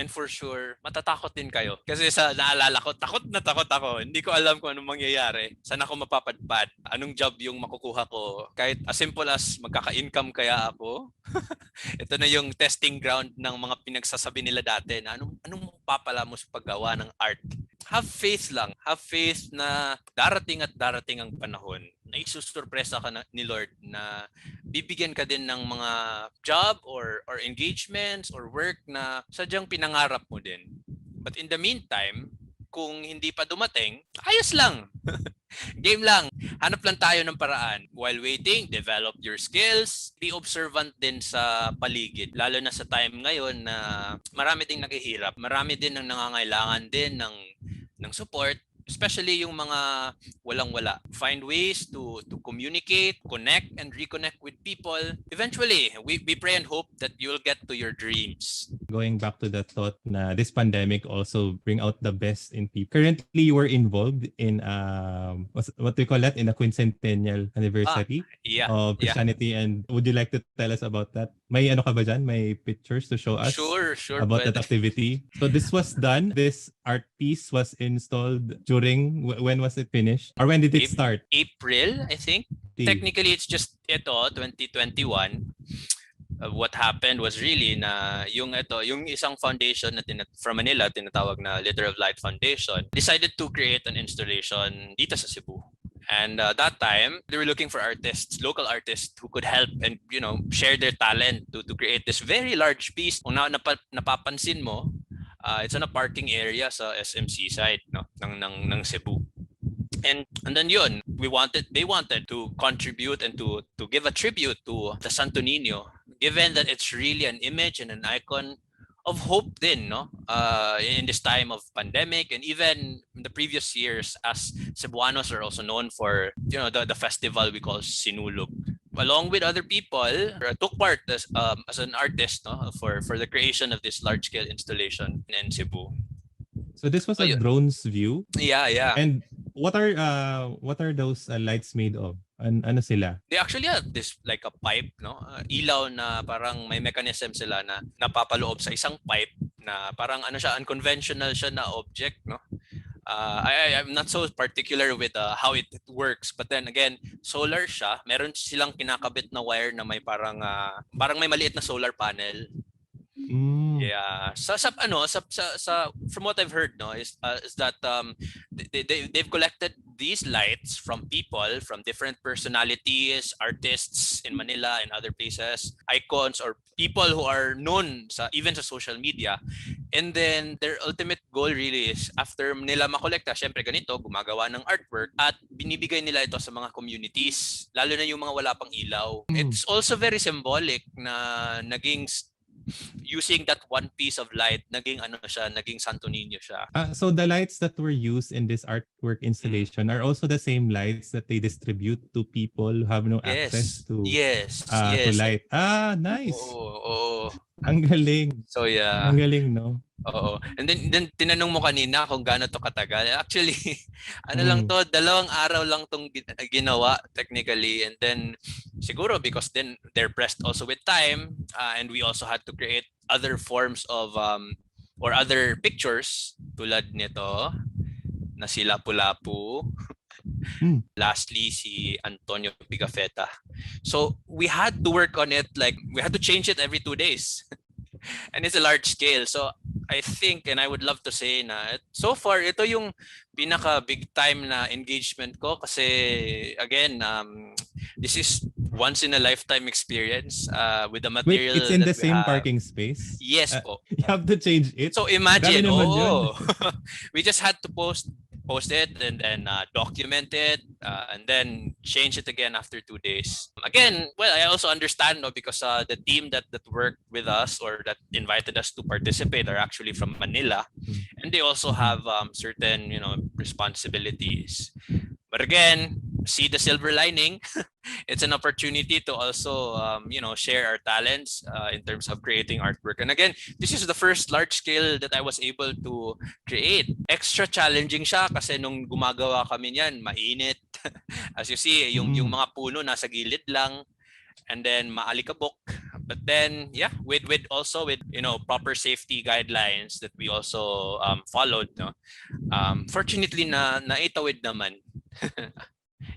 And for sure, matatakot din kayo. Kasi sa naalala ko, takot na takot ako. Hindi ko alam kung anong mangyayari. Saan ako mapapadpad? Anong job yung makukuha ko? Kahit as simple as magkaka-income kaya ako. Ito na yung testing ground ng mga pinagsasabi nila dati na anong papala mo sa paggawa ng art. Have faith lang. Have faith na darating at darating ang panahon na isusurpresa ka ni Lord na bibigyan ka din ng mga job or engagements or work na sadyang pinangarap mo din. But in the meantime, kung hindi pa dumating, ayos lang. Game lang. Hanap lang tayo ng paraan. While waiting, develop your skills. Be observant din sa paligid. Lalo na sa time ngayon na marami ding naghihirap. Marami din ang nangangailangan din ng support. Especially yung mga walang-wala. Find ways to communicate, connect, and reconnect with people. Eventually, we pray and hope that you'll get to your dreams. Going back to the thought na this pandemic also bring out the best in people. Currently, you were involved in what we call that, in a quincentennial anniversary of Christianity. And would you like to tell us about that? May ano ka ba dyan? May pictures to show us Sure. about that activity? So this was done. This art piece was installed during, when was it finished? Or when did it start? April, I think. Technically, it's just 2021. What happened was really na yung isang foundation na from Manila, tinatawag na Leader of Light Foundation, decided to create an installation dito sa Cebu. And that time, they were looking for artists, local artists who could help and, share their talent to create this very large piece. Kung napapansin mo, it's on a parking area sa SMC side ng Cebu. And then yun, they wanted to contribute and to give a tribute to the Santo Niño, given that it's really an image and an icon of hope din, in this time of pandemic, and even in the previous years, as Cebuanos are also known for, the festival we call Sinulog. Along with other people, took part as an artist, for the creation of this large-scale installation in Cebu. So this was a drone's view. Yeah. And what are those lights made of? Ano sila? They actually have this like a pipe, ilaw na parang may mechanism sila na napapaloob sa isang pipe na parang unconventional siya na object, I'm not so particular with how it works, but then again, solar siya. Meron silang kinakabit na wire na may parang may maliit na solar panel. Yeah. From what I've heard, is that they've collected these lights from people, from different personalities, artists in Manila and other places, icons or people who are known even sa social media. And then their ultimate goal really is, after nila makolekta, syempre ganito, gumagawa ng artwork at binibigay nila ito sa mga communities, lalo na yung mga wala pang ilaw. It's also very symbolic na naging using that one piece of light, naging Santo Niño siya. So the lights that were used in this artwork installation are also the same lights that they distribute to people who have no access to to light. Nice. Oo. Ang galing. So yeah. Ang galing, no? Oo. And then tinanong mo kanina kung gaano to katagal. Actually, lang to, 2 araw lang tong ginawa technically, and then siguro because then they're pressed also with time, and we also had to create other forms of or other pictures tulad nito na si Lapu-Lapu. Lastly, si Antonio Pigafetta. So we had to work on it, like we had to change it every 2 days. And it's a large scale. So I think, and I would love to say na so far, ito yung pinaka big time na engagement ko kasi again, this is once in a lifetime experience with the material. Wait, it's in the same parking space? Yes po. You have to change it? So imagine, we just had to post it and then document it and then change it again after 2 days. Again, well, I also understand because the team that worked with us or that invited us to participate are actually from Manila, and they also have certain responsibilities. But again, see the silver lining. It's an opportunity to also share our talents in terms of creating artwork. And again, this is the first large scale that I was able to create. Extra challenging siya kasi nung gumagawa kami niyan, mainit. As you see, yung mga puno nasa gilid lang, and then maalikabok. But then, yeah, with also with proper safety guidelines that we also followed, no. Fortunately naitawid naman.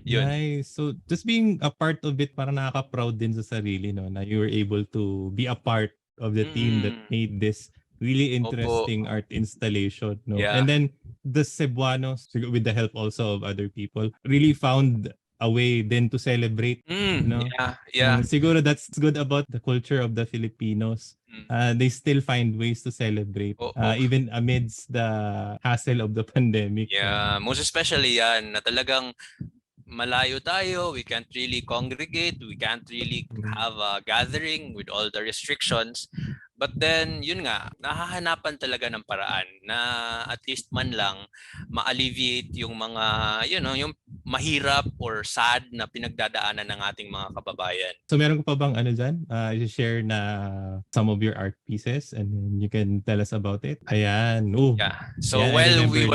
Yun. Nice. So just being a part of it, parang nakaka-proud din sa sarili, no, na you were able to be a part of the team that made this really interesting art installation, no. Yeah. And then the Cebuanos, with the help also of other people, really found a way then to celebrate, no. Yeah. Siguro that's good about the culture of the Filipinos. They still find ways to celebrate, even amidst the hassle of the pandemic. Yeah, most especially yan na talagang malayo tayo, we can't really congregate, we can't really have a gathering with all the restrictions. But then, yun nga, nahahanapan talaga ng paraan na at least man lang ma-alleviate yung mga, yung mahirap or sad na pinagdadaanan ng ating mga kababayan. So meron ko pa bang dyan? I-share na some of your art pieces and then you can tell us about it. Ayan. Ooh. Yeah. So while we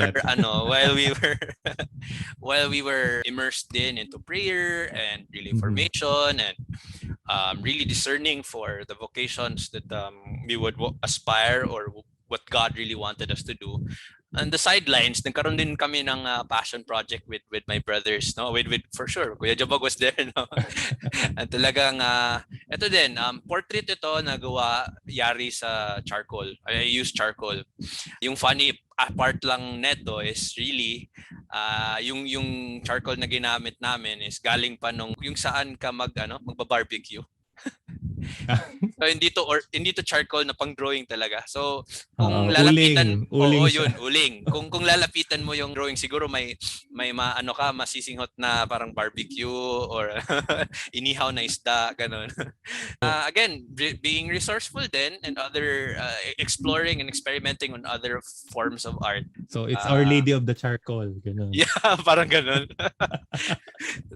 were immersed into prayer and really formation and really discerning for the vocations that we would aspire or what God really wanted us to do. On the sidelines, nagkaroon din kami ng passion project with my brothers, no? With for sure, Kuya Jabog was there, no? At talagang ito din, portrait ito nagawa yari sa charcoal. I use charcoal. Yung funny part lang neto is really yung charcoal na ginamit namin is galing pa nung yung saan ka magba-barbecue. So hindi to charcoal na pang drawing talaga. So kung lalapitan uling. Kung lalapitan mo yung drawing siguro may masisinghot na parang barbecue or inihaw na isda ganun. Again, being resourceful then and other exploring and experimenting on other forms of art. So it's Our Lady of the Charcoal, ganun. Yeah, parang ganun.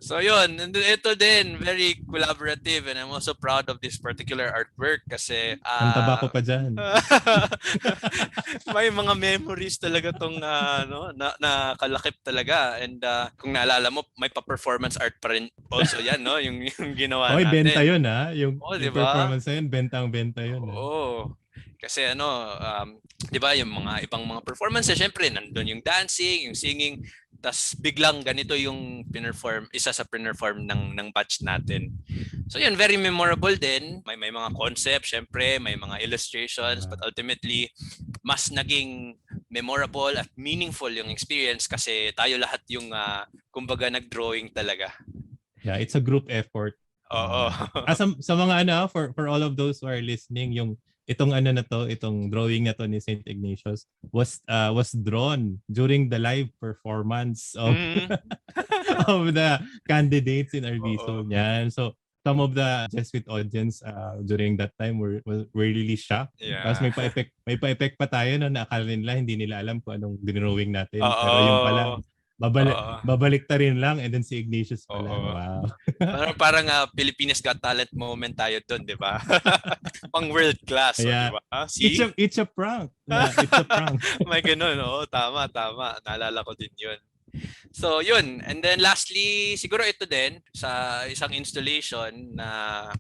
So yun, and ito din very collaborative and I'm also proud of this particular artwork kasi ang taba ko pa dyan. May mga memories talaga tong nakalakip talaga and kung naalala mo may pa-performance art pa rin also yan, no, yung ginawa natin. Benta yun yung diba? Performance na yun, bentang-benta yun. Kasi diba yung mga ibang mga performances, syempre nandun yung dancing, yung singing, tas biglang ganito yung isa sa pinerform ng batch natin. So yun, very memorable din. May mga concepts, syempre, may mga illustrations, but ultimately, mas naging memorable at meaningful yung experience kasi tayo lahat yung kumbaga nag-drawing talaga. Yeah, it's a group effort. Oo. Sa mga for all of those who are listening, itong drawing na to ni St. Ignatius was drawn during the live performance of of the candidates in Arvizo. Yan. So some of the Jesuit audience during that time were really shocked. Yeah. Tapos may pa-effect pa tayo na akala nila hindi nila alam kung anong drawing natin. Pero yung pala babalik ta rin lang and then si Ignatius pala. Wow. Parang Pilipinas Got Talent moment tayo doon, di ba? Pang world class, yeah. di ba? See? It's a prank. It's a prank. May ganun, tama. Naalala ko din yun. So, yun. And then lastly, siguro ito din sa isang installation na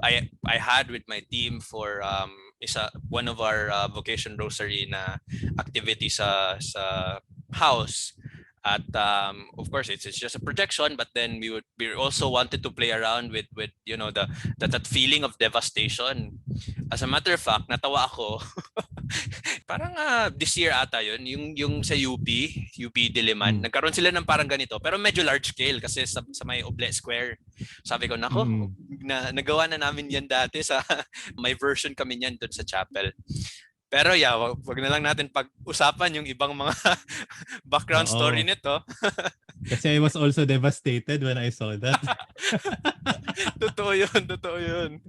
I had with my team for one of our vocation rosary na activity sa house. At of course it's just a projection, but then we also wanted to play around with that feeling of devastation. As a matter of fact, natawa ako. Parang this year ata yun, yung sa UP Diliman, nagkaroon sila ng parang ganito, pero medyo large scale kasi sa may Oble Square. Sabi ko, nako, nagawa na namin yan dati may version kami niyan doon sa chapel. Pero yeah, wag na lang natin pag-usapan yung ibang mga background story nito. Kasi I was also devastated when I saw that. Totoo yun.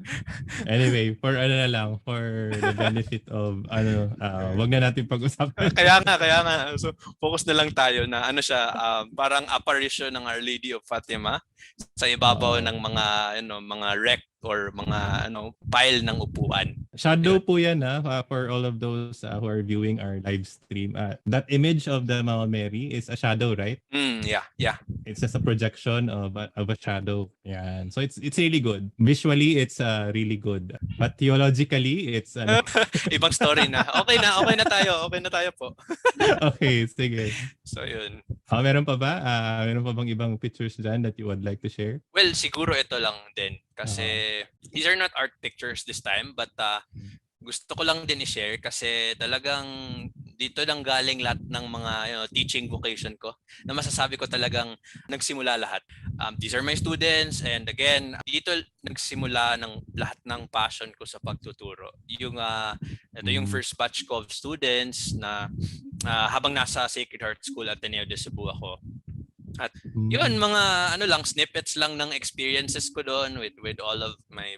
Anyway, for the benefit of wag na natin pag-usapan. Kaya nga. So focus na lang tayo na parang apparition ng Our Lady of Fatima sa ibabaw ng mga mga rec or mga pile ng upuan. Shadow po yan for all of those who are viewing our live stream. That image of the Mama Mary is a shadow, right? Yeah. It's just a projection of a shadow. Yan. So it's really good. Visually, it's really good. But theologically, it's Ibang story na. Okay na tayo. Okay na tayo po. Okay, sige. So yun. Meron pa ba? Meron pa bang ibang pictures dyan that you would like to share? Well, siguro ito lang din. Kasi these are not art pictures this time, but gusto ko lang din i-share kasi talagang dito lang galing lahat ng mga teaching vocation ko na masasabi ko talagang nagsimula lahat. These are my students, and again, dito nagsimula ng lahat ng passion ko sa pagtuturo. Yung first batch ko of students na habang nasa Sacred Heart School at Ateneo de Cebu ako. At yun, mga snippets lang ng experiences ko doon with all of my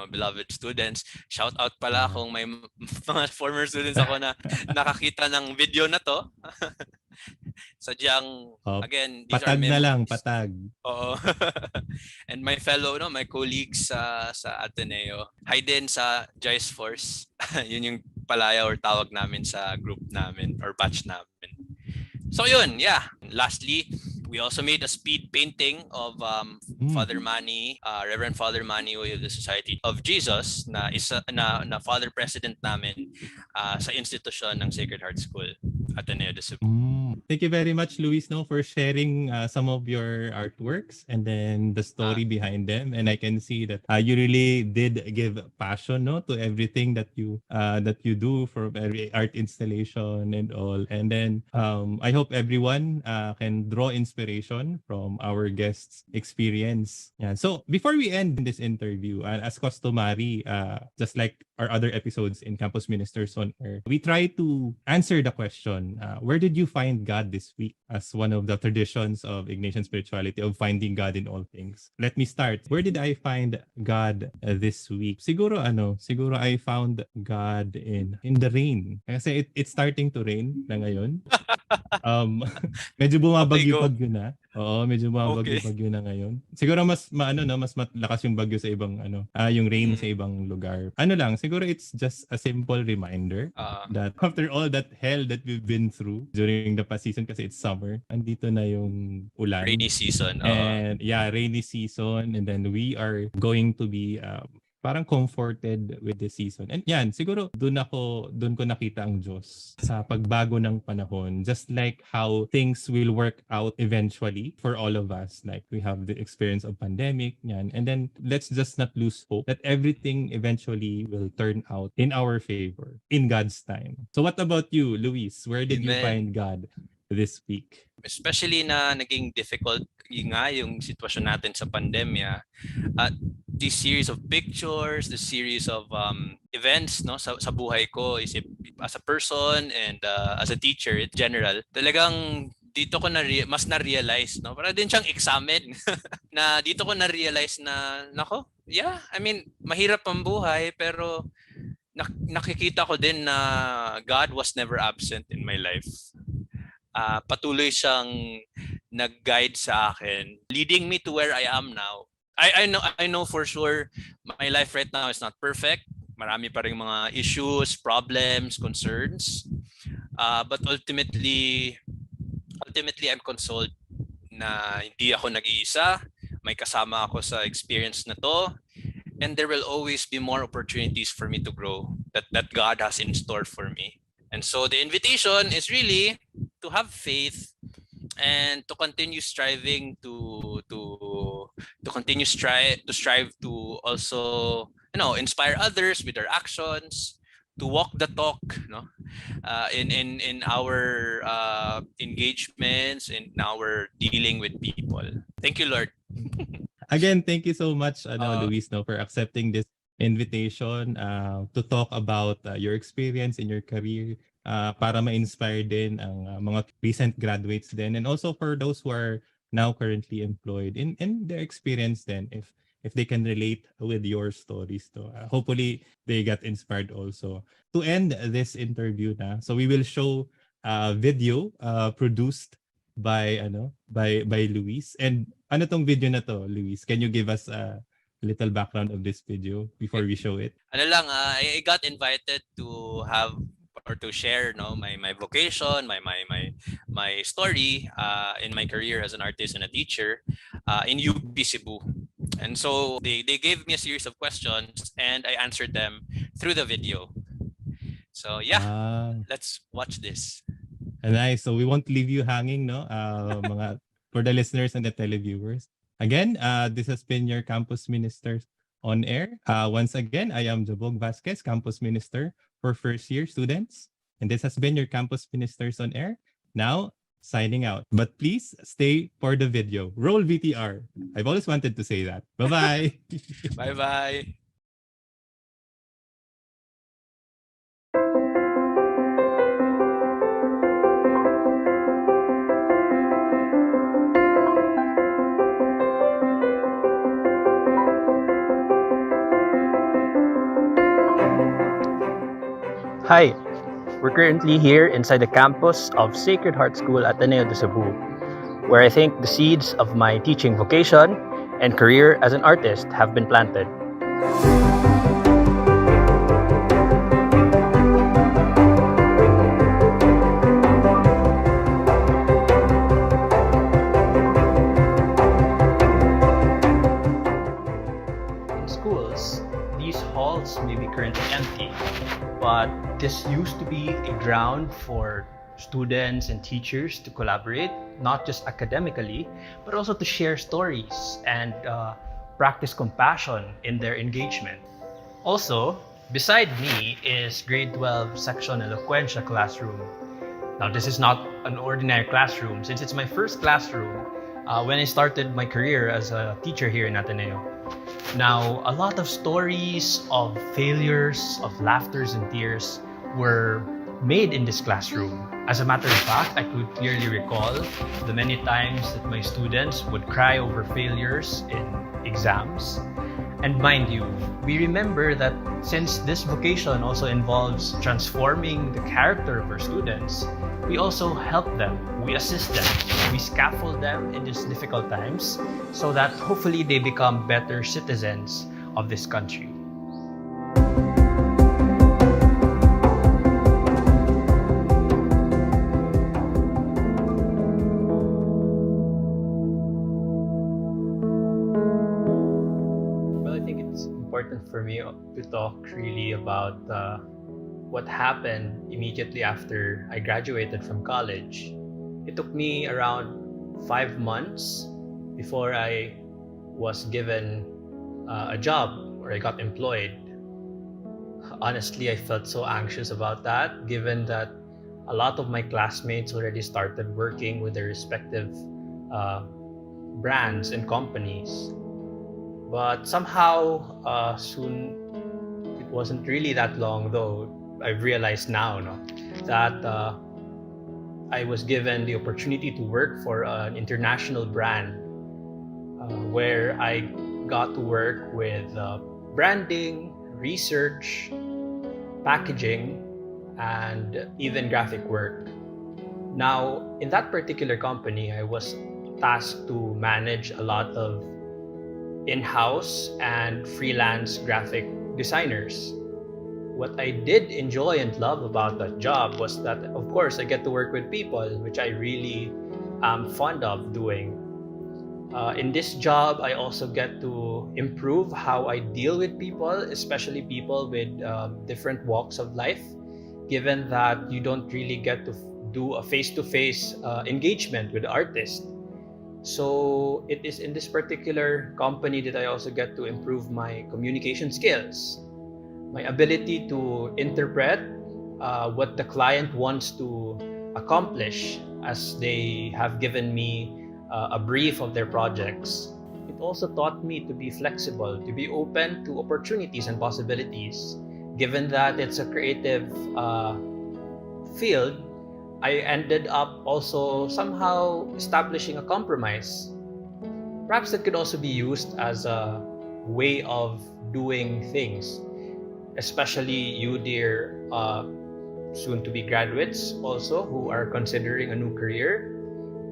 beloved students. Shout out pala kung may mga former students ako na nakakita ng video na to. Sadyang again, these patag are na lang, patag. Oo. And my fellow, my colleagues sa Ateneo. Hi din sa Joyce Force. Yun yung palaya or tawag namin sa group namin or batch namin. So yun, yeah. Lastly, we also made a speed painting of Father Manny, Reverend Father Manny of the Society of Jesus na isa na Father President namin sa institusyon ng Sacred Heart School Ateneo de Cebu. Thank you very much, Luis, for sharing some of your artworks and then the story behind them. And I can see that you really did give passion to everything that you do for every art installation and all. And then I hope everyone can draw inspiration from our guests' experience. Yeah. So before we end this interview, as customary, just like our other episodes in Campus Ministers on Air, we try to answer the question, where did you find God this week? As one of the traditions of Ignatian spirituality of finding God in all things. Let me start. Where did I find God this week? Siguro I found God in the rain. Kasi it's starting to rain na ngayon. Medyo bumabagyo-bagyo na. Oo, medyo bumabagyo-bagyo na ngayon. Siguro mas malakas yung bagyo sa ibang yung rain sa ibang lugar. Siguro it's just a simple reminder that after all that hell that we've been through during the past season, kasi it's summer, andito na yung ulan. Rainy season. And rainy season, and then we are going to be parang comforted with the season. And yan, siguro doon ko nakita ang Diyos sa pagbago ng panahon. Just like how things will work out eventually for all of us. Like we have the experience of pandemic, yan. And then let's just not lose hope that everything eventually will turn out in our favor, in God's time. So what about you, Luis? Where did you find God this week? Especially na naging difficult yung sitwasyon natin sa pandemya. This series of pictures, this series of events sa buhay ko is as a person and as a teacher in general, talagang dito ko mas na-realize, para din siyang examen na dito ko na-realize na mahirap ang buhay, pero nakikita ko din na God was never absent in my life. Patuloy siyang nag-guide sa akin, leading me to where I am now. I know for sure my life right now is not perfect. Marami pa ring mga issues, problems, concerns. But ultimately I'm consoled na hindi ako nag-iisa. May kasama ako sa experience na to. And there will always be more opportunities for me to grow that God has in store for me. And so the invitation is really to have faith and to continue striving to strive to also inspire others with our actions, to walk the talk in our engagements, in our dealing with people. Thank you, Lord. Again, thank you so much, Luis, for accepting this invitation to talk about your experience in your career, para ma-inspire din ang mga recent graduates din, and also for those who are now currently employed in their experience then, if they can relate with your stories to hopefully they got inspired also. To end this interview so we will show a video produced by Luis. And ano tong video na to, Luis? Can you give us little background of this video before we show it? I got invited to have or to share my vocation, my story in my career as an artist and a teacher in UP Cebu. And so they gave me a series of questions and I answered them through the video. So let's watch this. Nice. So we won't leave you hanging, no? For the listeners and the televiewers. Again, this has been your Campus Ministers on Air. Once again, I am Jabog Vasquez, Campus Minister for first year students. And this has been your Campus Ministers on Air. Now, signing out. But please stay for the video. Roll VTR. I've always wanted to say that. Bye-bye. Bye-bye. Hi, we're currently here inside the campus of Sacred Heart School Ateneo de Cebu, where I think the seeds of my teaching vocation and career as an artist have been planted. In schools, these halls may be currently empty, but this used to be a ground for students and teachers to collaborate, not just academically, but also to share stories and practice compassion in their engagement. Also, beside me is grade 12 section Eloquencia classroom. Now, this is not an ordinary classroom since it's my first classroom when I started my career as a teacher here in Ateneo. Now, a lot of stories of failures, of laughters and tears were made in this classroom. As a matter of fact, I could clearly recall the many times that my students would cry over failures in exams. And mind you, we remember that since this vocation also involves transforming the character of our students, we also help them, we assist them, we scaffold them in these difficult times so that hopefully they become better citizens of this country. For me to talk really about what happened immediately after I graduated from college. It took me around 5 months before I was given a job or I got employed. Honestly, I felt so anxious about that, given that a lot of my classmates already started working with their respective brands and companies. But somehow, soon, it wasn't really that long though, I've realized now that I was given the opportunity to work for an international brand where I got to work with branding, research, packaging, and even graphic work. Now, in that particular company, I was tasked to manage a lot of in-house and freelance graphic designers. What I did enjoy and love about that job was that, of course, I get to work with people, which I really am fond of doing. In this job, I also get to improve how I deal with people, especially people with different walks of life, given that you don't really get to do a face-to-face engagement with artists. So it is in this particular company that I also get to improve my communication skills, my ability to interpret what the client wants to accomplish as they have given me a brief of their projects. It also taught me to be flexible, to be open to opportunities and possibilities. Given that it's a creative field, I ended up also somehow establishing a compromise. Perhaps it could also be used as a way of doing things, especially you, dear soon-to-be graduates also who are considering a new career.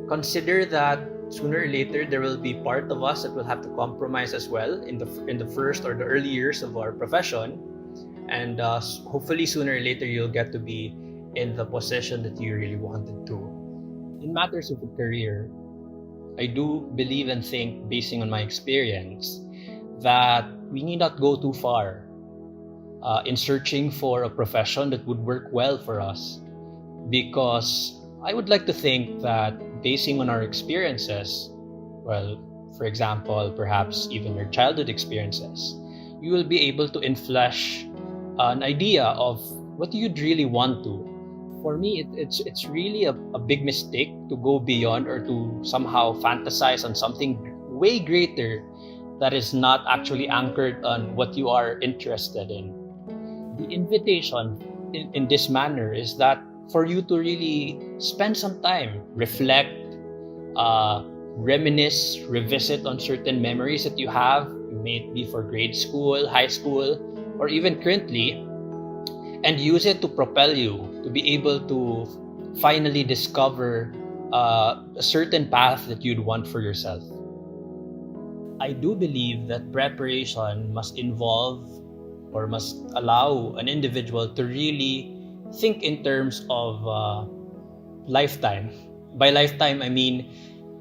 Consider that sooner or later there will be part of us that will have to compromise as well in the first or the early years of our profession, and hopefully sooner or later you'll get to be in the position that you really wanted to. In matters of a career, I do believe and think, basing on my experience, that we need not go too far in searching for a profession that would work well for us, because I would like to think that basing on our experiences, well, for example, perhaps even your childhood experiences, you will be able to inflesh an idea of what you'd really want to. For me, it's really a big mistake to go beyond or to somehow fantasize on something way greater that is not actually anchored on what you are interested in. The invitation in this manner is that for you to really spend some time, reflect, reminisce, revisit on certain memories that you have, may it be for grade school, high school, or even currently, and use it to propel you to be able to finally discover a certain path that you'd want for yourself. I do believe that preparation must involve or must allow an individual to really think in terms of lifetime. By lifetime, I mean,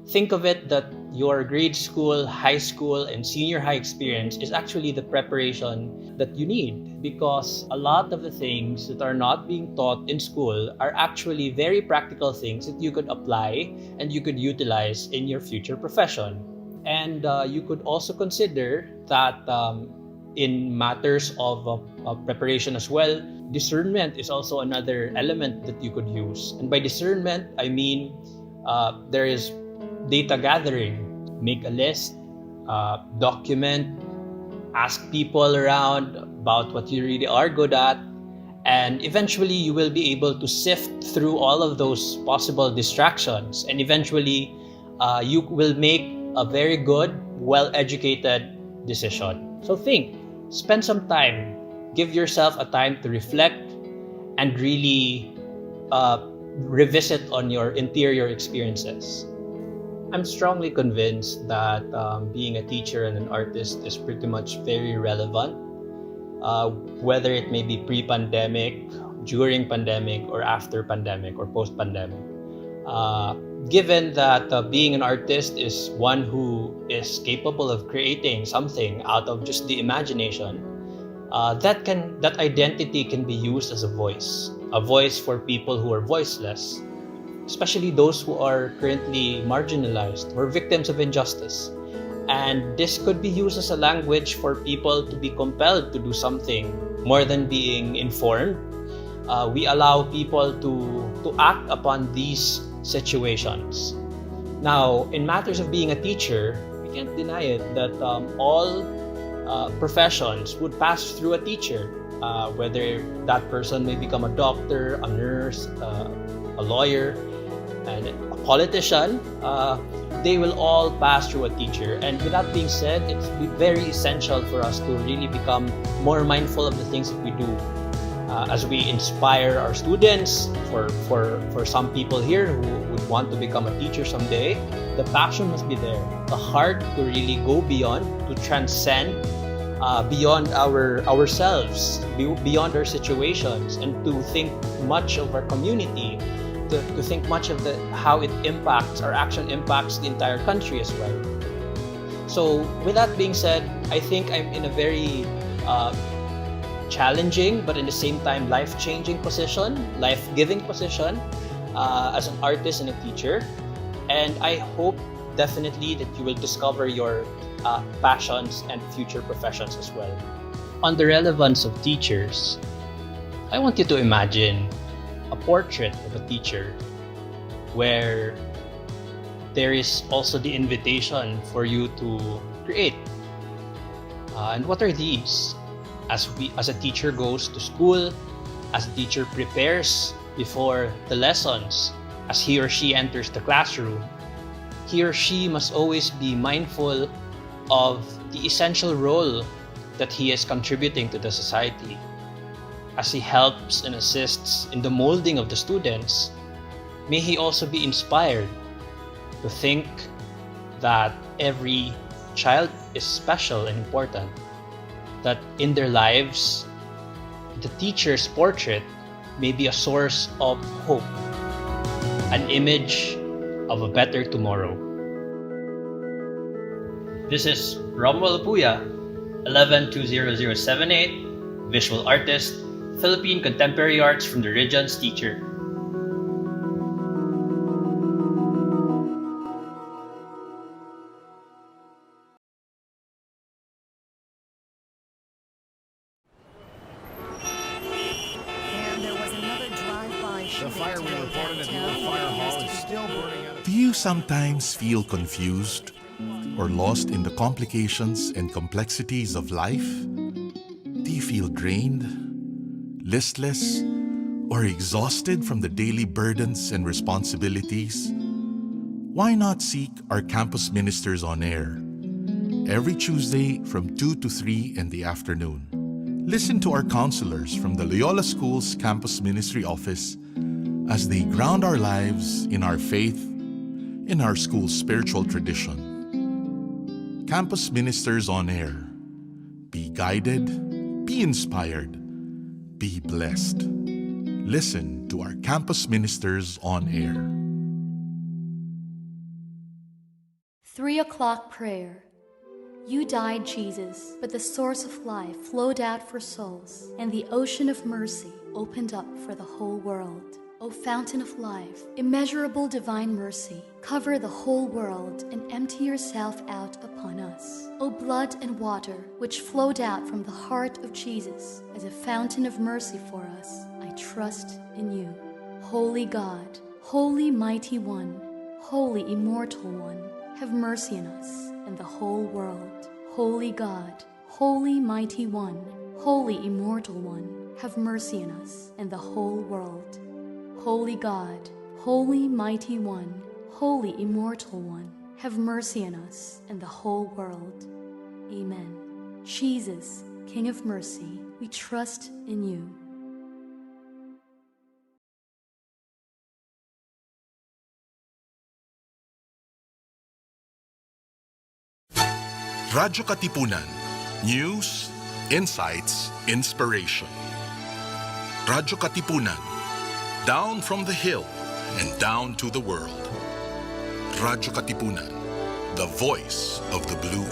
think of it that your grade school, high school, and senior high experience is actually the preparation that you need, because a lot of the things that are not being taught in school are actually very practical things that you could apply and you could utilize in your future profession. And you could also consider that in matters of preparation as well, discernment is also another element that you could use. And by discernment, I mean there is data gathering. Make a list, document, ask people around about what you really are good at, and eventually you will be able to sift through all of those possible distractions, and eventually you will make a very good, well-educated decision. So think, spend some time, give yourself a time to reflect and really revisit on your interior experiences. I'm strongly convinced that being a teacher and an artist is pretty much very relevant, whether it may be pre-pandemic, during pandemic, or after pandemic, or post-pandemic. Given that being an artist is one who is capable of creating something out of just the imagination, that identity can be used as a voice for people who are voiceless, especially those who are currently marginalized or victims of injustice. And this could be used as a language for people to be compelled to do something more than being informed. We allow people to act upon these situations. Now, in matters of being a teacher, we can't deny it that all professions would pass through a teacher, whether that person may become a doctor, a nurse, a lawyer, and a politician, they will all pass through a teacher. And with that being said, it's very essential for us to really become more mindful of the things that we do. As we inspire our students, for some people here who would want to become a teacher someday, the passion must be there. The heart to really go beyond, to transcend beyond ourselves, beyond our situations, and to think much of our community, to think much of how it impacts, our action impacts the entire country as well. So with that being said, I think I'm in a very challenging but in the same time life-changing position, life-giving position as an artist and a teacher. And I hope definitely that you will discover your passions and future professions as well. On the relevance of teachers, I want you to imagine a portrait of a teacher where there is also the invitation for you to create. And what are these? As a teacher goes to school, as a teacher prepares before the lessons, as he or she enters the classroom, he or she must always be mindful of the essential role that he is contributing to the society. As he helps and assists in the molding of the students, may he also be inspired to think that every child is special and important, that in their lives, the teacher's portrait may be a source of hope, an image of a better tomorrow. This is Romuald Apaya, 1120078, visual artist, Philippine Contemporary Arts from the Region's teacher. And there was another drive-by The shooting fire we today reported at downtown. the fire hall is still burning out. Do you sometimes feel confused or lost in the complications and complexities of life? Do you feel drained, listless, or exhausted from the daily burdens and responsibilities? Why not seek our campus ministers on air every Tuesday from 2 to 3 in the afternoon? Listen to our counselors from the Loyola School's Campus Ministry Office as they ground our lives in our faith, in our school's spiritual tradition. Campus Ministers on Air. Be guided, be inspired, be blessed. Listen to our Campus Ministers on Air. 3 o'clock prayer. You died, Jesus, but the source of life flowed out for souls, and the ocean of mercy opened up for the whole world. O fountain of life, immeasurable divine mercy, cover the whole world and empty yourself out upon us. O blood and water, which flowed out from the heart of Jesus as a fountain of mercy for us, I trust in you. Holy God, holy mighty one, holy immortal one, have mercy on us and the whole world. Holy God, holy mighty one, holy immortal one, have mercy on us and the whole world. Holy God, holy mighty one, holy immortal one, have mercy on us and the whole world. Amen. Jesus, King of mercy, we trust in you. Radyo-Katipunan. News, insights, inspiration. Radyo-Katipunan. Down from the hill and down to the world. Radyo-Katipunan. The voice of the Blue